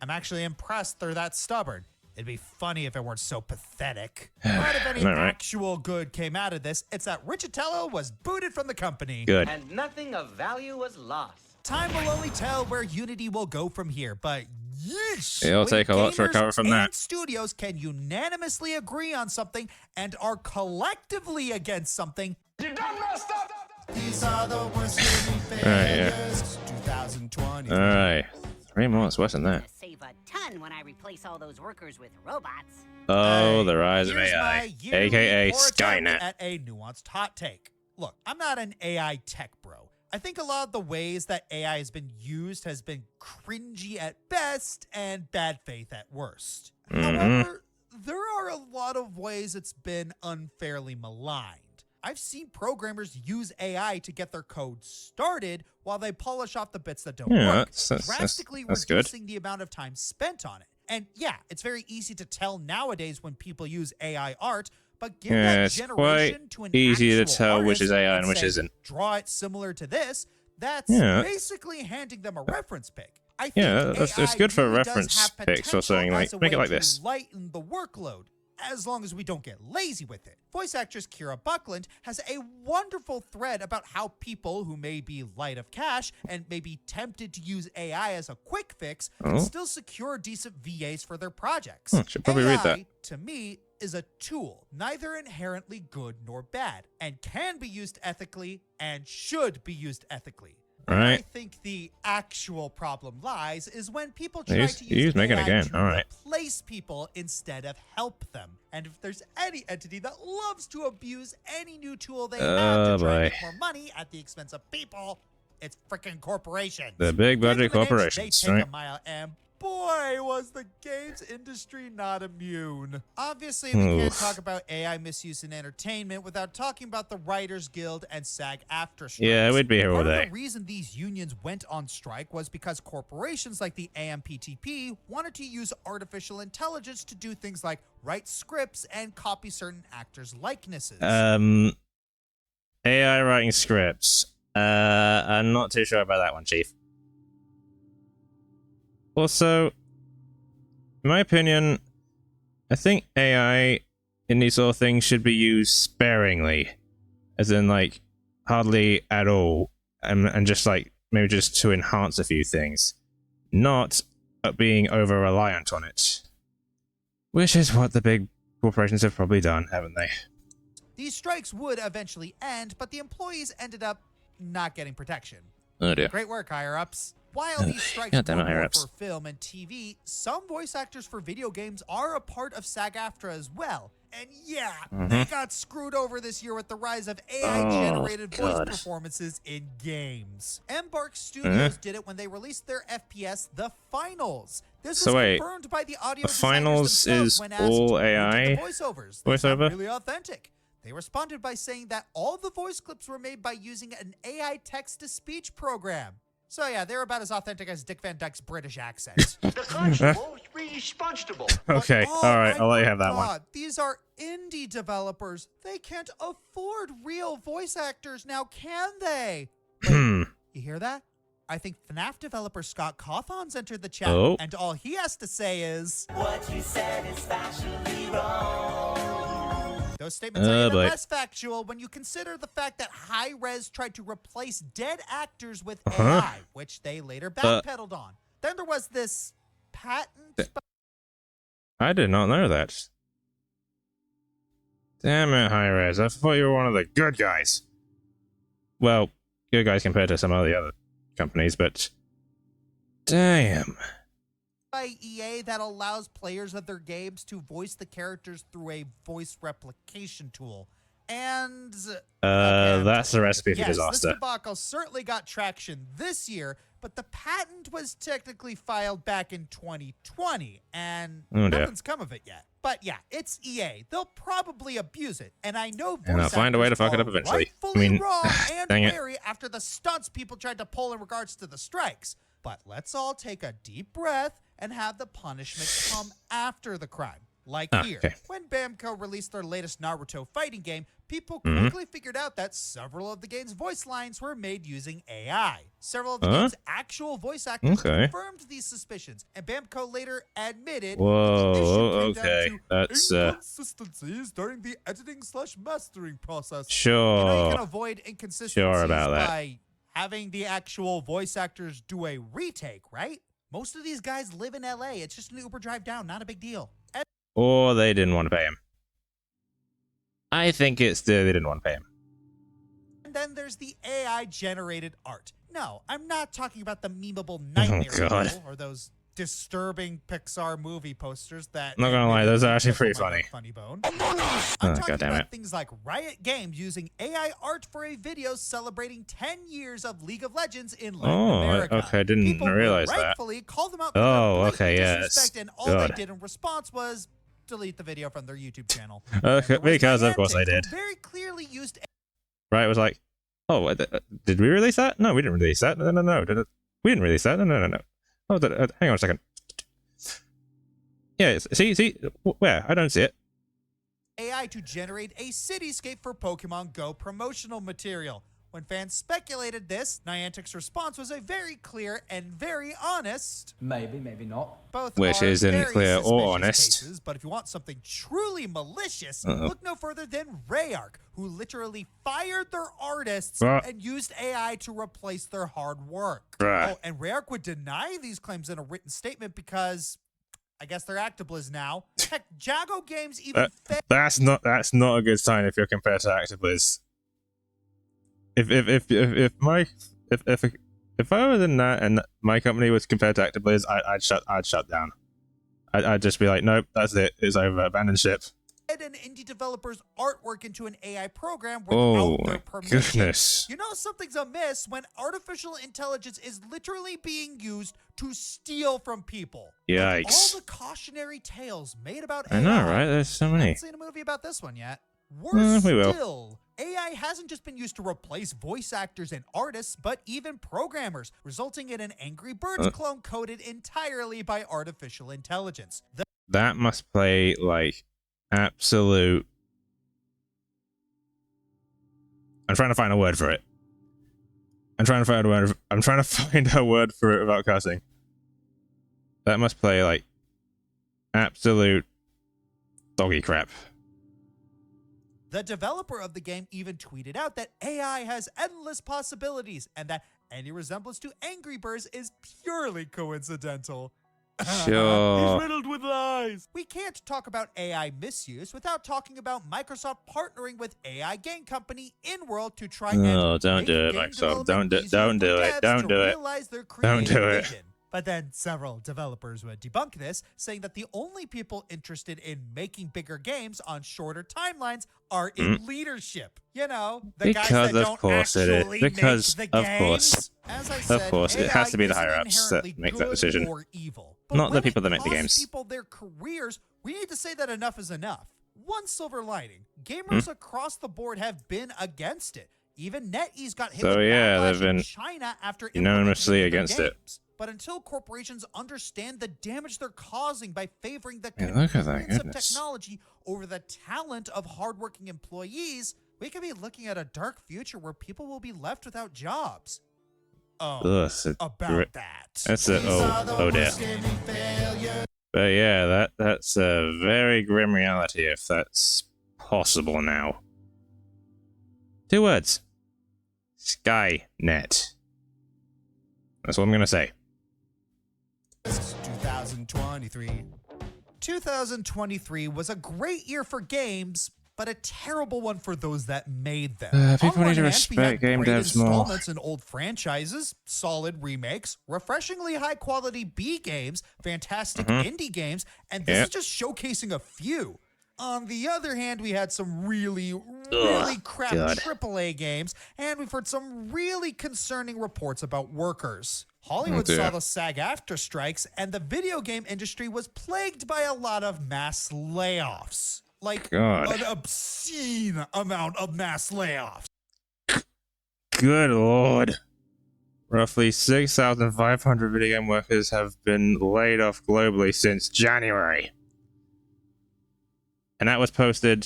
B: I'm actually impressed they're that stubborn. It'd be funny if it weren't so pathetic. But if any
A: All right.
B: actual good came out of this, it's that Riccitello was booted from the company.
A: Good.
F: And nothing of value was lost.
B: Time will only tell where Unity will go from here, but yeesh!
A: It'll
B: when
A: take a lot to
B: gamers
A: recover from
B: and
A: that.
B: Studios can unanimously agree on something and are collectively against something.
C: You done messed up!
B: These are the worst gaming
A: yeah.
B: failures. 2020.
A: Alright. 3 more, it's worse than that.
G: Save a ton when I replace all those workers with robots.
A: Oh, the rise of
B: Here's
A: AI.
B: my yearly
A: AKA
B: poor attempt
A: Skynet.
B: At a nuanced hot take. Look, I'm not an AI tech bro. I think a lot of the ways that AI has been used has been cringy at best and bad faith at worst. However, there are a lot of ways it's been unfairly maligned. I've seen programmers use AI to get their code started while they polish off the bits that don't
A: Yeah,
B: work,
A: that's
B: drastically
A: good.
B: reducing the amount of time spent on it. And yeah, it's very easy to tell nowadays when people use AI art, but give
A: Yeah,
B: that
A: it's
B: generation
A: quite
B: to an
A: easy to
B: actual
A: tell which
B: artist
A: is AI and which
B: say,
A: isn't.
B: Draw it similar to this. That's
A: Yeah.
B: basically handing them a reference pick. I think
A: Yeah, it's
B: AI
A: good for
B: really does
A: reference
B: have
A: picks or
B: potential
A: something, like,
B: as a
A: make it
B: way
A: like
B: to
A: this.
B: Lighten the workload, as long as we don't get lazy with it. Voice actress Kira Buckland has a wonderful thread about how people who may be light of cash and may be tempted to use AI as a quick fix
A: Oh.
B: can still secure decent VAs for their projects.
A: Should probably read that.
B: AI, to me, is a tool, neither inherently good nor bad, and can be used ethically and should be used ethically. Where I
A: Right.
B: think the actual problem lies is when people
A: Yeah,
B: try
A: he's-
B: to use
A: he's making it
B: AI
A: again.
B: to
A: All right.
B: replace people instead of help them. And if there's any entity that loves to abuse any new tool they have to try and
A: boy.
B: get more money at the expense of people, it's frickin' corporations.
A: The big budget
B: Given the niche,
A: corporations,
B: they take
A: right?
B: a mile, and boy, was the games industry not immune. Obviously, we can't
A: Oof.
B: talk about AI misuse in entertainment without talking about the Writers Guild and SAG-AFTRA strikes.
A: Yeah, we'd be here all
B: Part of
A: day.
B: the reason these unions went on strike was because corporations like the AMPTP wanted to use artificial intelligence to do things like write scripts and copy certain actors' likenesses.
A: AI writing scripts. I'm not too sure about that one, Chief. Also, in my opinion, I think AI in these sort of things should be used sparingly. As in, like, hardly at all. And just, like, maybe just to enhance a few things. Not being over-reliant on it. Which is what the big corporations have probably done, haven't they?
B: These strikes would eventually end, but the employees ended up not getting protection.
A: Oh dear.
B: Great work, higher-ups. While these strikes
A: God damn
B: were
A: it,
B: more
A: higher-ups.
B: for film and TV, some voice actors for video games are a part of SAG-AFTRA as well. And yeah, they got screwed over this year with the rise of AI-generated voice
A: God.
B: performances in games. Embark Studios did it when they released their FPS, The Finals. This
A: So
B: was
A: wait,
B: confirmed by the audio
A: The
B: designers
A: Finals
B: themselves
A: is
B: when asked
A: all
B: who did
A: AI
B: the voiceovers. They sound
A: voiceover?
B: really authentic. They responded by saying that all the voice clips were made by using an AI text-to-speech program. So yeah, they're about as authentic as Dick Van Dyke's British accent.
E: The constable is really spongeable.
A: Okay,
B: But,
A: all right,
B: my
A: I'll let you have that one.
B: God, these are indie developers. They can't afford real voice actors now, can they? Wait, you hear that? I think FNAF developer Scott Cawthon's entered the chat,
A: Oh.
B: and all he has to say is,
H: What you said is factually wrong.
B: those statements are even
A: boy.
B: less factual when you consider the fact that Hi-Rez tried to replace dead actors with
A: Uh-huh.
B: AI, which they later backpedaled on. Then there was this patent...
A: I did not know that. Damn it, Hi-Rez. I thought you were one of the good guys. Well, good guys compared to some of the other companies, but... Damn.
B: by EA that allows players of their games to voice the characters through a voice replication tool. And
A: That's a recipe for
B: yes,
A: disaster.
B: this debacle certainly got traction this year, but the patent was technically filed back in 2020, and
A: Oh, dear.
B: nothing's come of it yet. But yeah, it's EA. They'll probably abuse it, and I know voice
A: And they'll find a way to
B: actors
A: fuck it
B: are
A: up eventually. I
B: rightfully
A: mean,
B: wrong and
A: dang it.
B: wary after the stunts people tried to pull in regards to the strikes. But let's all take a deep breath and have the punishment come after the crime. Like here,
A: okay.
B: when Bamco released their latest Naruto fighting game, people
A: Mm-hmm.
B: quickly figured out that several of the game's voice lines were made using AI. Several of the
A: Huh?
B: game's actual voice actors
A: Okay.
B: confirmed these suspicions, and Bamco later admitted
A: Whoa,
B: that the issue came down
A: okay.
B: to
A: That's,
B: inconsistencies during the editing/mastering process.
A: Sure.
B: You know, you can avoid inconsistencies
A: about that.
B: by having the actual voice actors do a retake, right? Most of these guys live in LA. It's just an Uber drive down, not a big deal.
A: Or they didn't want to pay him. I think it's they didn't want to pay him.
B: And then there's the AI-generated art. No, I'm not talking about the memeable nightmare
A: God.
B: people or those disturbing Pixar movie posters that...
A: Not gonna lie, those are actually pretty
B: tickle my
A: funny.
B: Funny bone.
A: Oh,
B: I'm talking
A: God damn
B: about
A: it.
B: things like Riot Games using AI art for a video celebrating 10 years of League of Legends in Latin
A: Oh,
B: America.
A: okay, I didn't
B: People would
A: realize that.
B: rightfully call them out for
A: Oh,
B: their
A: okay,
B: blatant
A: yes.
B: disrespect, and all
A: God.
B: they did in response was delete the video from their YouTube channel.
A: Okay,
B: And there was
A: because of course
B: Niantic,
A: they did.
B: who very clearly used
A: Right, it was like, oh, did we release that? No, we didn't release that. No. We didn't release that. No. Oh, hang on a second. Yeah, see, where? I don't see it.
B: AI to generate a cityscape for Pokemon Go promotional material. When fans speculated this, Niantic's response was a very clear and very honest.
H: Maybe, maybe not.
B: Both
A: Which
B: are
A: isn't
B: very
A: clear or
B: suspicious
A: honest.
B: cases, but if you want something truly malicious,
A: Uh-oh.
B: look no further than Rayark, who literally fired their artists
A: Bruh.
B: and used AI to replace their hard work.
A: Bruh.
B: Oh, and Rayark would deny these claims in a written statement because I guess they're Actibliz now. Heck, Jago Games even
A: That's not a good sign if you're compared to Actibliz. If I was in that and my company was compared to Actibliz, I'd shut down. I'd just be like, nope, that's it. It's over. Abandon ship.
B: an indie developer's artwork into an AI program without
A: Oh
B: their
A: my
B: permission.
A: goodness.
B: You know something's amiss when artificial intelligence is literally being used to steal from people. Like
A: Yikes.
B: all the cautionary tales made about
A: I
B: AI.
A: know, right? There's so
B: I
A: many.
B: haven't seen a movie about this one yet. Worse
A: we will.
B: still, AI hasn't just been used to replace voice actors and artists, but even programmers, resulting in an Angry Birds clone coded entirely by artificial intelligence.
A: That must play like absolute. I'm trying to find a word for it. I'm trying to find a word for it without cussing. That must play like absolute doggy crap.
B: The developer of the game even tweeted out that AI has endless possibilities and that any resemblance to Angry Birds is purely coincidental.
A: Sure.
B: He's riddled with lies. We can't talk about AI misuse without talking about Microsoft partnering with AI game company InWorld to try and
A: Oh, don't
B: make
A: do it,
B: game
A: Microsoft.
B: development easier
A: Don't
B: for
A: do it.
B: devs
A: Don't
B: to
A: do it.
B: realize their
A: Don't do
B: creative
A: it.
B: vision. But then several developers would debunk this, saying that the only people interested in making bigger games on shorter timelines are in leadership. You know, the guys
A: Because
B: that
A: of
B: don't
A: course it is.
B: actually
A: Because
B: make the
A: of
B: games.
A: course.
B: As I
A: Of
B: said,
A: course, it has to be the
B: AI isn't
A: higher-ups that
B: inherently
A: make that
B: good
A: decision.
B: or evil. But
A: Not the
B: when
A: people
B: it
A: that make the
B: costs
A: games.
B: people their careers, we need to say that enough is enough. One silver lining, gamers across the board have been against it. Even NetEase got hit
A: So,
B: with
A: yeah,
B: backlash
A: they've been
B: in China after
A: unanimously
B: implementing their
A: against it.
B: games. But until corporations understand the damage they're causing by favoring the
A: Hey, look at that,
B: convenience of
A: goodness.
B: technology over the talent of hardworking employees, we could be looking at a dark future where people will be left without jobs.
A: Ugh,
B: About that.
A: That's a oh dear. But yeah, that's a very grim reality if that's possible now. 2 words. Skynet. That's what I'm gonna say.
B: 2023. 2023 was a great year for games, but a terrible one for those that made them.
A: People
B: On
A: need to
B: one hand, we had
A: respect game
B: great
A: devs more.
B: installments in old franchises, solid remakes, refreshingly high-quality B games, fantastic indie games, and this is just showcasing a few. On the other hand, we had some really crap AAA games, and we've heard some really concerning reports about workers. Hollywood saw the SAG-AFTRA strikes, and the video game industry was plagued by a lot of mass layoffs. Like, an obscene amount of mass layoffs.
A: Good lord. Roughly 6,500 video game workers have been laid off globally since January. And that was posted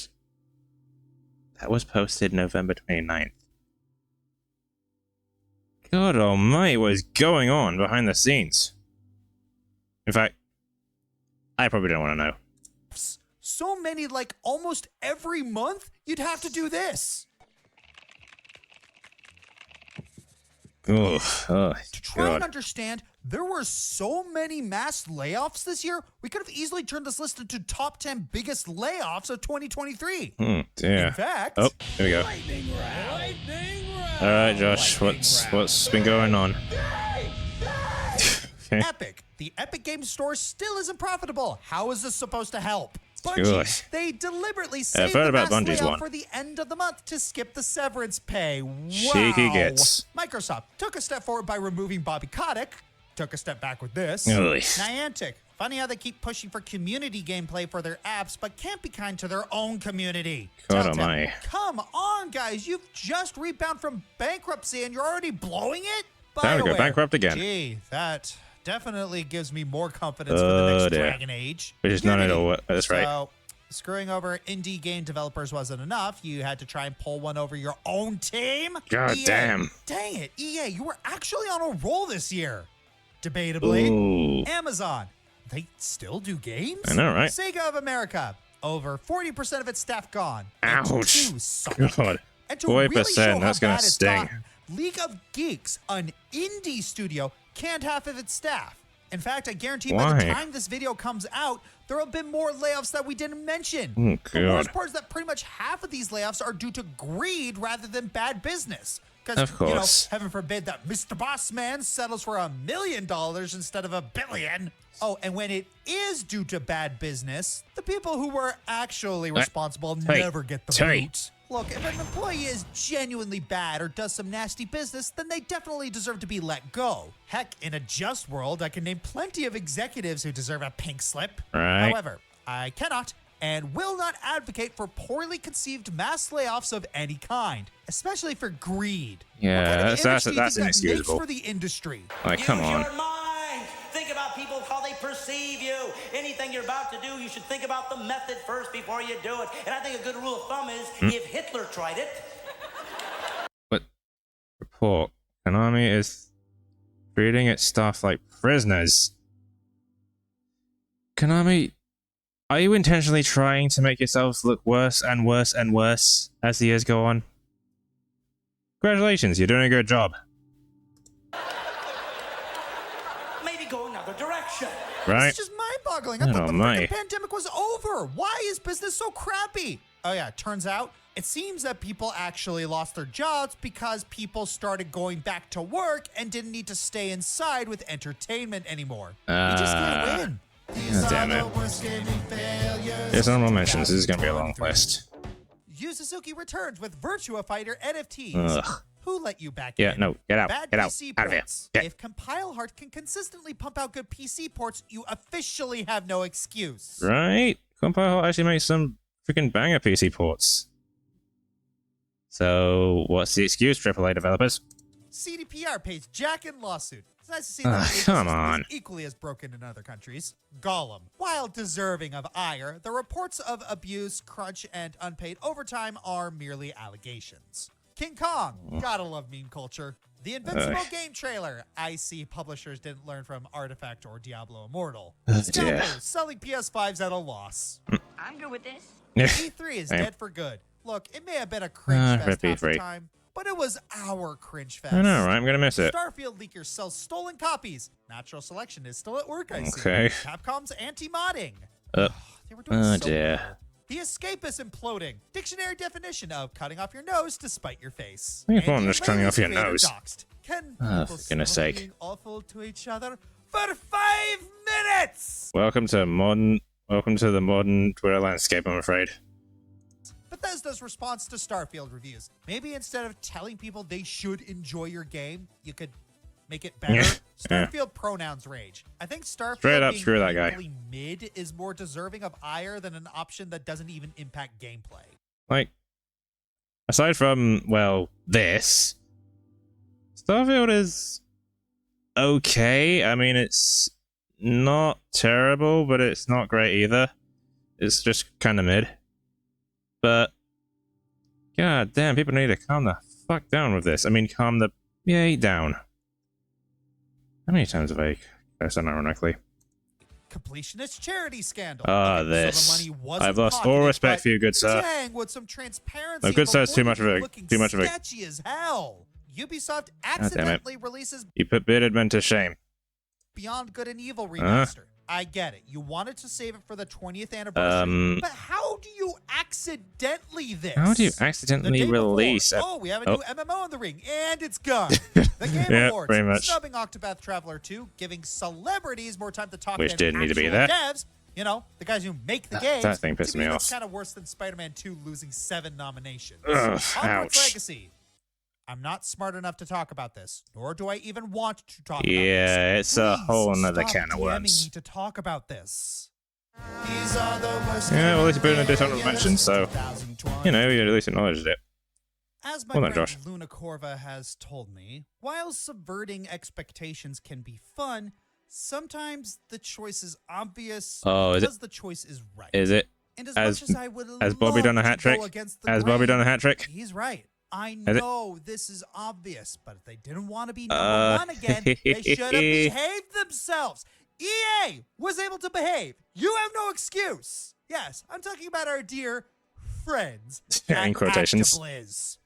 A: November 29th. God almighty, what is going on behind the scenes? In fact, I probably don't want to know.
B: So many, like almost every month, you'd have to do this.
A: Oh,
B: To try and
A: God.
B: understand, there were so many mass layoffs this year, we could have easily turned this list into top 10 biggest layoffs of 2023.
A: Yeah.
B: In fact,
A: Oh, here we go. All right, Josh, what's been going on? Okay.
B: Epic. The Epic Games Store still isn't profitable. How is this supposed to help?
A: Gosh.
B: Bungie, they deliberately saved
A: heard
B: the
A: about
B: mass
A: Bungie's
B: layoff
A: one.
B: for the end of the month to skip the severance pay. Wow.
A: Cheeky gets.
B: Microsoft took a step forward by removing Bobby Kotick, took a step back with this.
A: Ugh.
B: Niantic, funny how they keep pushing for community gameplay for their apps, but can't be kind to their own community.
A: God
B: Telltale,
A: almighty.
B: come on, guys. You've just rebounded from bankruptcy and you're already blowing it?
A: Time to go
B: BioWare.
A: bankrupt again.
B: Gee, that definitely gives me more confidence for the next
A: dear.
B: Dragon Age.
A: Which is not at all.
B: Unity.
A: That's right.
B: So, screwing over indie game developers wasn't enough. You had to try and pull one over your own team.
A: God
B: EA.
A: damn.
B: Dang it, EA, you were actually on a roll this year. Debatably.
A: Ooh.
B: Amazon, they still do games?
A: I know, right?
B: Sega of America, over 40% of its staff gone.
A: Ouch.
B: And to suck.
A: God.
B: And to
A: 40%,
B: really show how
A: that's gonna
B: bad it's
A: sting.
B: gotten, League of Geeks, an indie studio, canned half of its staff. In fact, I guarantee by the
A: Why?
B: time this video comes out, there have been more layoffs that we didn't mention.
A: Oh,
B: The worst
A: God.
B: part is that pretty much half of these layoffs are due to greed rather than bad business.
A: Of
B: Because,
A: course.
B: heaven forbid that Mr. Boss Man settles for $1 million instead of $1 billion. Oh, and when it is due to bad business, the people who were actually responsible
A: Hey,
B: never get the
A: hey.
B: boot. Look, if an employee is genuinely bad or does some nasty business, then they definitely deserve to be let go. Heck, in a just world, I can name plenty of executives who deserve a pink slip.
A: Right.
B: However, I cannot and will not advocate for poorly conceived mass layoffs of any kind, especially for greed.
A: Yeah,
B: What kind of
A: that's
B: image do you think that
A: inexcusable.
B: makes for the industry?
A: Like, come
H: Use
A: on.
H: your mind. Think about people, how they perceive you. Anything you're about to do, you should think about the method first before you do it. And I think a good rule of thumb is if Hitler tried it.
A: But report, Konami is treating its staff like prisoners. Konami, are you intentionally trying to make yourselves look worse and worse and worse as the years go on? Congratulations, you're doing a good job.
H: Maybe go another direction.
A: Right?
B: It's just mind-boggling. I
A: Oh,
B: thought the
A: my.
B: freaking pandemic was over. Why is business so crappy? Oh yeah, turns out it seems that people actually lost their jobs because people started going back to work and didn't need to stay inside with entertainment anymore. You just can't win.
A: God damn it. There's honorable mentions. This is going to be a long list.
B: Yu Suzuki returns with Virtua Fighter NFTs.
A: Ugh.
B: Who let you back
A: Yeah,
B: in?
A: no, get out.
B: Bad
A: Get out.
B: PC
A: Out of here.
B: ports.
A: Get.
B: If Compile Heart can consistently pump out good PC ports, you officially have no excuse.
A: Right? Compile actually makes some freaking banger PC ports. So, what's the excuse, AAA developers?
B: CDPR pays Jack in lawsuit. It's nice to see that the
A: come
B: ecosystem
A: on.
B: is equally as broken in other countries. Gollum. While deserving of ire, the reports of abuse, crunch, and unpaid overtime are merely allegations. King Kong. Gotta love meme culture. The Invincible game trailer. I see publishers didn't learn from Artifact or Diablo Immortal. Scalpers selling PS5s at a loss.
G: I'm good with this.
B: E3 is dead for good. Look, it may have been a cringe fest half the
A: E3.
B: time, but it was our cringe fest.
A: I know, right? I'm gonna miss it.
B: Starfield leakers sell stolen copies. Natural selection is still at work, I see.
A: Okay.
B: Capcom's anti-modding.
A: Uh,
B: They were doing
A: oh
B: so
A: dear.
B: well. The Escapist imploding. Dictionary definition of cutting off your nose to spite your face.
A: What do you mean,
B: Andy
A: just cutting off your
B: Lay's creator
A: nose?
B: doxed. Can
A: Oh,
B: people
A: for goodness
B: stop
A: sake.
B: being awful to each other for 5 minutes?
A: Welcome to the modern Twitter landscape, I'm afraid.
B: Bethesda's response to Starfield reviews. Maybe instead of telling people they should enjoy your game, you could make it better. Starfield pronouns rage. I think Starfield
A: Straight up,
B: being
A: screw that guy.
B: painfully mid is more deserving of ire than an option that doesn't even impact gameplay.
A: Like, aside from, well, this, Starfield is okay. I mean, it's not terrible, but it's not great either. It's just kind of mid. But, god damn, people need to calm the fuck down with this. I mean, calm the yay down. How many times have I cursed unironically?
B: Completionist charity scandal.
A: Ah,
B: Okay,
A: this.
B: So the money wasn't
A: I've lost all
B: pocketed,
A: respect
B: but
A: for you, good sir.
B: Dang, with some transparency.
A: No, good sir is too
B: before
A: much of a-
B: looking
A: too much of a-
B: sketchy as hell. Ubisoft
A: damn it.
B: accidentally releases
A: You put bearded men to shame.
B: Beyond Good and Evil remaster. I get it. You wanted to save it for the 20th anniversary, but how do you accidentally this?
A: How do you
B: The
A: accidentally
B: day before,
A: release
B: oh, we have a new MMO in the ring, and it's gone. The Game
A: Yeah,
B: Awards,
A: pretty much.
B: snubbing Octopath Traveler 2, giving celebrities more time to talk
A: Which
B: than
A: didn't need to be
B: actual
A: there.
B: devs. You know, the guys who make the games.
A: that thing pissed
B: To
A: me
B: that's
A: off.
B: kind of worse than Spider-Man 2 losing 7 nominations.
A: Ugh,
B: Hogwarts
A: ouch.
B: Legacy. I'm not smart enough to talk about this, nor do I even want to talk about this.
A: Yeah, it's a
B: Please
A: whole nother
B: stop
A: can of
B: DMing
A: worms.
B: me to talk about this. These are the worst
A: Yeah, well, at least you put it in a dishonorable
B: years
A: mention, so,
B: 2020.
A: you know, you at least acknowledged it.
B: As my
A: Well done,
B: friend
A: Josh.
B: Luna Corva has told me, while subverting expectations can be fun, sometimes the choice is obvious
A: Oh, is it?
B: because the choice is right.
A: Is it?
B: And
A: Has-
B: much as I would
A: has Bobby
B: love
A: done a
B: to
A: hat trick?
B: go against the
A: Has Bobby
B: grain,
A: done a hat trick?
B: He's right. I
A: Has it?
B: know this is obvious, but if they didn't want to be number one again, they should have behaved themselves. EA was able to behave. You have no excuse. Yes, I'm talking about our dear friends.
A: In
B: at
A: quotations.
B: ActiBliz.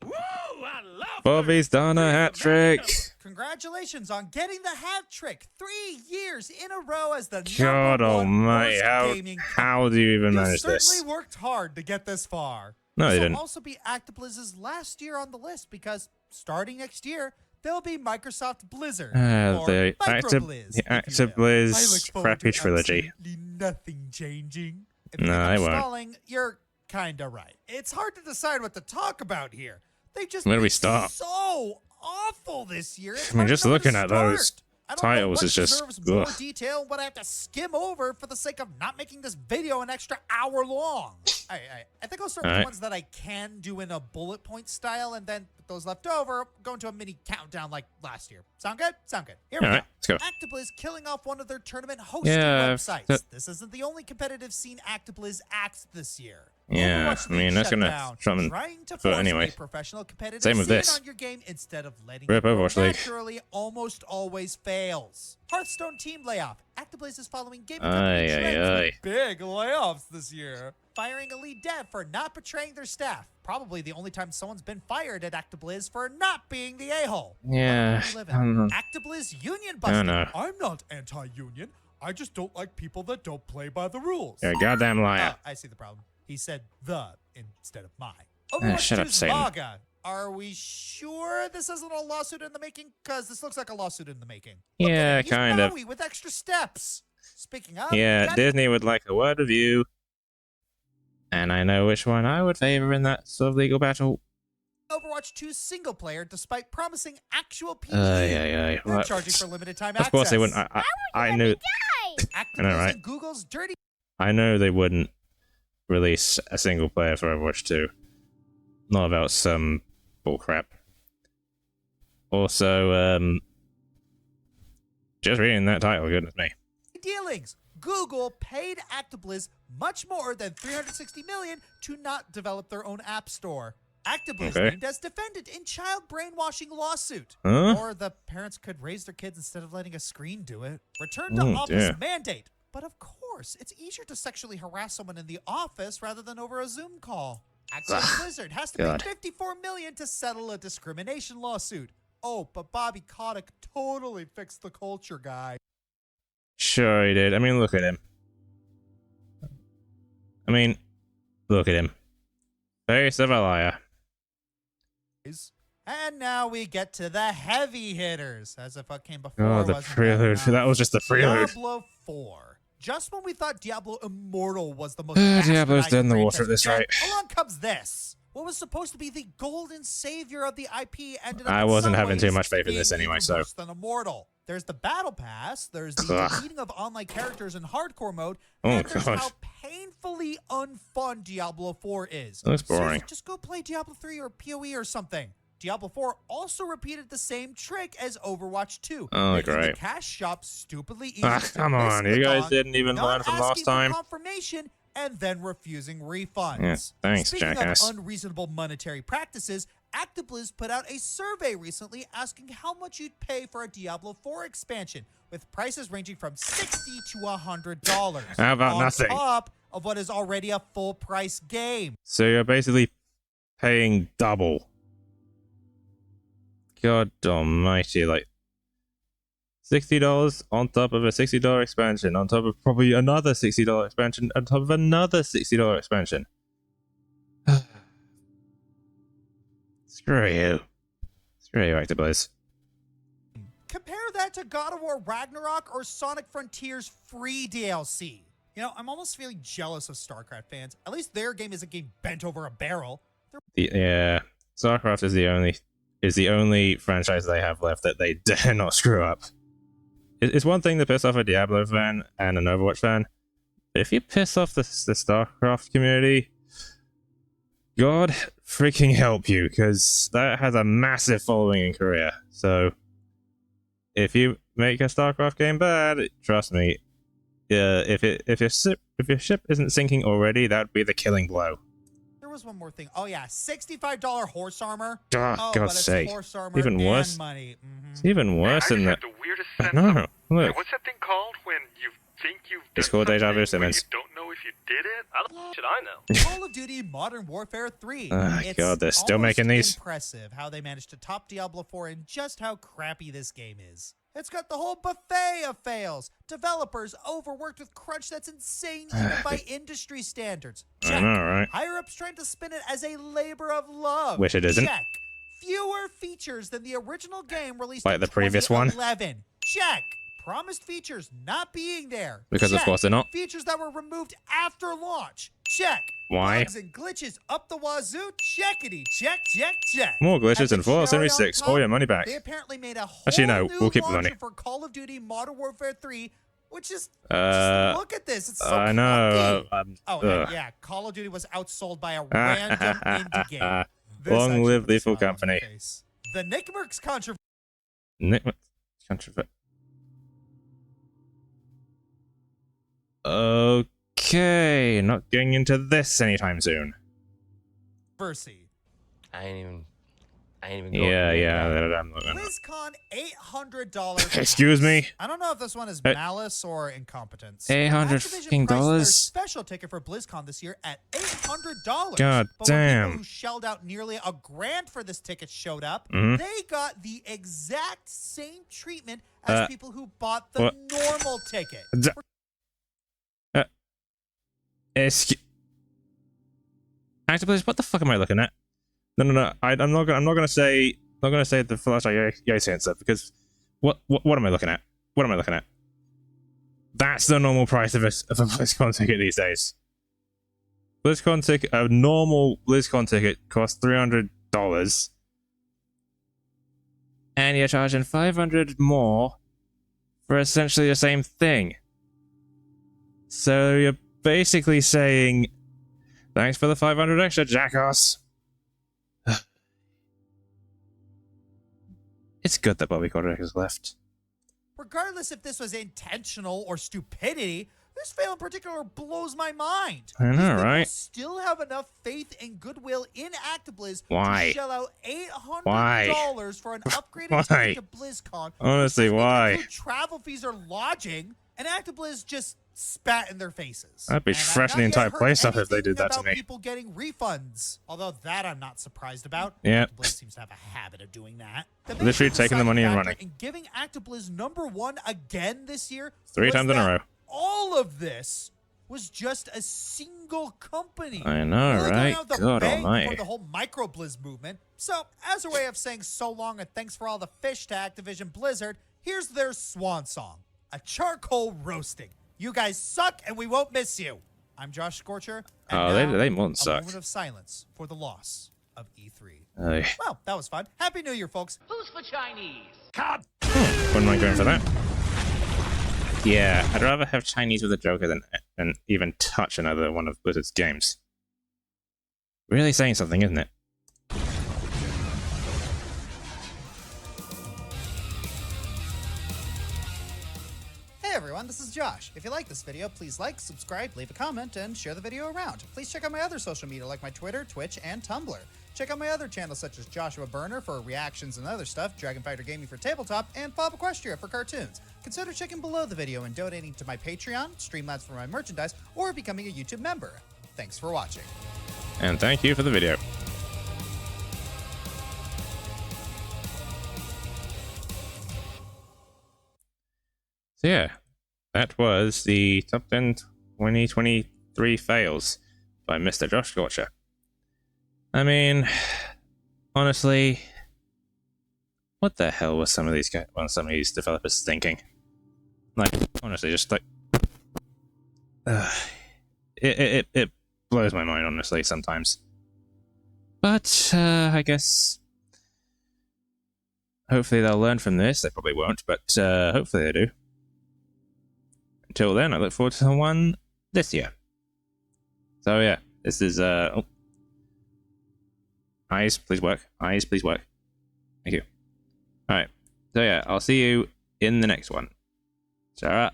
A: Bobby's done a hat trick.
B: Congratulations on getting the hat trick 3 years in a row as the
A: God
B: number one
A: almighty,
B: worst gaming
A: how do you even
B: you
A: manage
B: certainly
A: this?
B: worked hard to get this far.
A: No, they
B: This will
A: didn't.
B: also be ActiBlizz's last year on the list because starting next year, there'll be Microsoft Blizzard or
A: The
B: MicroBlizz.
A: the
B: if you will. I look
A: ActiBliz
B: forward
A: crappy
B: to
A: trilogy.
B: absolutely nothing changing. If
A: No,
B: you think
A: they
B: I'm
A: won't.
B: stalling, you're kinda right. It's hard to decide what to talk about here. They just
A: Where do we
B: been
A: start?
B: So awful this year. It's
A: I mean,
B: hard to
A: just
B: know where to
A: looking at those
B: start. I don't know
A: titles
B: what
A: is just,
B: deserves more
A: ugh.
B: detail, but I have to skim over for the sake of not making this video an extra hour long. I think I'll start with
A: Alright.
B: the ones that I can do in a bullet point style, and then with those left over, go into a mini countdown like last year. Sound good? Sound good. Here we
A: Alright,
B: go.
A: let's go.
B: ActiBliz killing off one of their tournament hosting
A: Yeah,
B: websites. This isn't the only competitive scene ActiBliz acts this year.
A: Yeah,
B: Overwatch
A: I mean,
B: League
A: that's
B: shut
A: gonna
B: down,
A: try
B: trying to
A: but
B: force
A: anyway.
B: a professional competitive
A: Same with
B: scene
A: this.
B: on your game instead of letting
A: Rip
B: it go
A: Overwatch League.
B: naturally almost always fails. Hearthstone team layoff. ActiBliz is following gaming
A: Aye,
B: company
A: aye,
B: trends with
A: aye.
B: big layoffs this year. Firing a lead dev for not betraying their staff. Probably the only time someone's been fired at ActiBliz for not being the a-hole.
A: Yeah,
B: We live
A: I don't know.
B: in. ActiBliz union busting.
A: know.
B: I'm not anti-union. I just don't like people that don't play by the rules.
A: You're a goddamn liar.
B: I see the problem. He said the instead of my.
A: Shut up,
B: 2's
A: Satan.
B: Maga. Are we sure this isn't a lawsuit in the making? Because this looks like a lawsuit in the making.
A: Yeah,
B: He's
A: kind of.
B: Maui with extra steps. Speaking of,
A: Yeah,
B: got
A: Disney would like a word of you. And I know which one I would favor in that sort of legal battle.
B: Overwatch 2 single player despite promising actual PvE.
A: Aye.
B: They're
A: Well,
B: charging for limited time
A: of
B: access.
A: course they wouldn't. I knew.
B: Activision
A: I know, right?
B: and Google's dirty
A: I know they wouldn't release a single player for Overwatch 2. Not about some bullcrap. Also, just reading that title, goodness me.
B: Dealings. Google paid Actibliz much more than $360 million to not develop their own app store. Actibliz named as defendant in child brainwashing lawsuit.
A: Huh?
B: Or the parents could raise their kids instead of letting a screen do it. Return to office mandate. But of course, it's easier to sexually harass someone in the office rather than over a Zoom call. Activision Blizzard has to pay $54 million to settle a discrimination lawsuit. Oh, but Bobby Kotick totally fixed the culture, guy.
A: Sure he did. I mean, look at him. Look at him. Face of a liar.
B: And now we get to the heavy hitters, as if what came before
A: Oh, the prelude. That was just the prelude.
B: Diablo 4. Just when we thought Diablo Immortal was the most
A: Diablo's dead in the water at this rate.
B: Along comes this. What was supposed to be the golden savior of the IP ended up
A: I
B: in
A: wasn't
B: some
A: having
B: ways
A: too much faith in
B: being
A: this anyway,
B: even
A: so.
B: worse than Immortal. There's the battle pass, there's the defeating of online characters in hardcore mode, and there's how painfully unfun Diablo 4 is.
A: That's boring.
B: Seriously, just go play Diablo 3 or PoE or something. Diablo 4 also repeated the same trick as Overwatch 2.
A: Oh,
B: making
A: great.
B: the cash shop stupidly easy
A: Ah,
B: to
A: come
B: miss
A: on.
B: click
A: You guys
B: on,
A: didn't even learn from last time.
B: not asking for confirmation and then refusing refunds.
A: Yeah, thanks,
B: Speaking
A: jackass.
B: of unreasonable monetary practices, Actibliz put out a survey recently asking how much you'd pay for a Diablo 4 expansion, with prices ranging from $60 to $100.
A: How about
B: on
A: nothing?
B: top of what is already a full-price game.
A: So you're basically paying double. God almighty, like $60 on top of a $60 expansion, on top of probably another $60 expansion, on top of another $60 expansion. Screw you. Screw you, Actibliz.
B: Compare that to God of War Ragnarok or Sonic Frontiers free DLC. You know, I'm almost feeling jealous of StarCraft fans. At least their game isn't getting bent over a barrel.
A: Yeah, StarCraft is the only franchise they have left that they dare not screw up. It's one thing to piss off a Diablo fan and an Overwatch fan. But if you piss off the StarCraft community, God freaking help you, because that has a massive following in Korea. So, if you make a StarCraft game bad, trust me, if your ship isn't sinking already, that'd be the killing blow.
B: There was one more thing. Oh yeah, $65 horse armor.
A: Oh, God's sake.
B: Horse armor
A: Even worse.
B: and money.
A: It's even worse than that.
I: The weirdest sense
A: No,
I: of,
A: look.
I: what's that thing called when you think you've done
A: It's called deja vu,
I: something when
A: Simmons.
I: you don't know if you did it? How the f*** should I know?
B: Call of Duty Modern Warfare 3.
A: Oh,
B: It's
A: God, they're still
B: almost
A: making these?
B: Impressive how they managed to top Diablo 4 and just how crappy this game is. It's got the whole buffet of fails. Developers overworked with crunch that's insane even by industry standards.
A: I
B: Check.
A: know, right?
B: Higher ups trying to spin it as a labor of love.
A: Which it isn't.
B: Check. Fewer features than the original game released
A: Like
B: in
A: the previous one?
B: 2011. Check. Promised features not being there.
A: Because of
B: Check.
A: course they're not.
B: Features that were removed after launch. Check.
A: Why?
B: Bugs and glitches up the wazoo. Checkity. Check, check, check.
A: More glitches
B: At the
A: than Fallout
B: cherry
A: 76.
B: on
A: All
B: top,
A: your money back.
B: They apparently made a whole
A: Actually, no,
B: new
A: we'll keep the money.
B: launcher for Call of Duty Modern Warfare 3, which is
A: Uh,
B: just look at this. It's so
A: I know.
B: clunky. And yeah, Call of Duty was outsold by a random indie game. This
A: Long
B: actually
A: live
B: puts a
A: Lethal
B: smile on my
A: Company.
B: face. The Nick Merckx controversy.
A: Okay, not getting into this anytime soon.
C: I ain't even
A: Yeah, I'm not gonna.
B: BlizzCon $800.
A: Excuse me?
B: I don't know if this one is malice or incompetence.
A: $800
B: Activision
A: fucking
B: priced their
A: dollars?
B: special ticket for BlizzCon this year at $800.
A: God
B: but when
A: damn.
B: people who shelled out nearly $1,000 for this ticket showed up,
A: Mhm.
B: they got the exact same treatment as people who bought the
A: what?
B: normal ticket.
A: Activision, what the fuck am I looking at? No. I'm not gonna say the flashlight Yossi answer, because what am I looking at? What am I looking at? That's the normal price of a BlizzCon ticket these days. BlizzCon ticket, a normal BlizzCon ticket costs $300, and you're charging $500 more for essentially the same thing. So you're basically saying, thanks for the $500 extra, jackass. It's good that Bobby Kotick has left.
B: Regardless if this was intentional or stupidity, this fail in particular blows my mind.
A: I know,
B: These people
A: right?
B: still have enough faith and goodwill in ActiBliz
A: Why?
B: to shell out $800 for an upgraded
A: Why?
B: ticket to BlizzCon.
A: Honestly,
B: which doesn't
A: why?
B: include travel fees or lodging, and ActiBliz just spat in their faces.
A: I'd be
B: And I've
A: freshening
B: not
A: the
B: yet
A: entire
B: heard
A: place up if they did
B: anything
A: that to
B: about
A: me.
B: People getting refunds, although that I'm not surprised about.
A: Yeah.
B: ActiBliz seems to have a habit of doing that.
A: Literally taking the money and running.
B: And giving ActiBliz #1 again this year
A: 3
B: was
A: times in a
B: that
A: row.
B: all of this was just a single company.
A: I know,
B: Really going
A: right?
B: out with a
A: God
B: bang
A: almighty.
B: for the whole micro-Blizz movement. So, as a way of saying so long and thanks for all the fish to Activision Blizzard, here's their swan song, a charcoal roasting. You guys suck and we won't miss you. I'm Joshscorcher. And
A: Oh,
B: now,
A: they won't
B: a
A: suck.
B: moment of silence for the loss of E3.
A: Aye.
B: Well, that was fun. Happy New Year, folks.
E: Who's for Chinese?
A: Wouldn't mind going for that. Yeah, I'd rather have Chinese with a Joker than even touch another one of Blizzard's games. Really saying something, isn't it?
B: Hey everyone, this is Josh. If you like this video, please like, subscribe, leave a comment, and share the video around. Please check out my other social media like my Twitter, Twitch, and Tumblr. Check out my other channels such as Joshua Burner for reactions and other stuff, Dragon Fighter Gaming for tabletop, and Bob Equestria for cartoons. Consider checking below the video and donating to my Patreon, Streamlabs for my merchandise, or becoming a YouTube member. Thanks for watching.
A: And thank you for the video. So yeah, that was the Top 10 2023 fails by Mr. Joshscorcher. I mean, honestly, what the hell was some of these developers thinking? Like, honestly, just like, it blows my mind, honestly, sometimes. But I guess hopefully they'll learn from this. They probably won't, but hopefully they do. Until then, I look forward to one this year. So yeah, this is oh. Eyes, please work. Eyes, please work. Thank you. Alright. So yeah, I'll see you in the next one. Sarah.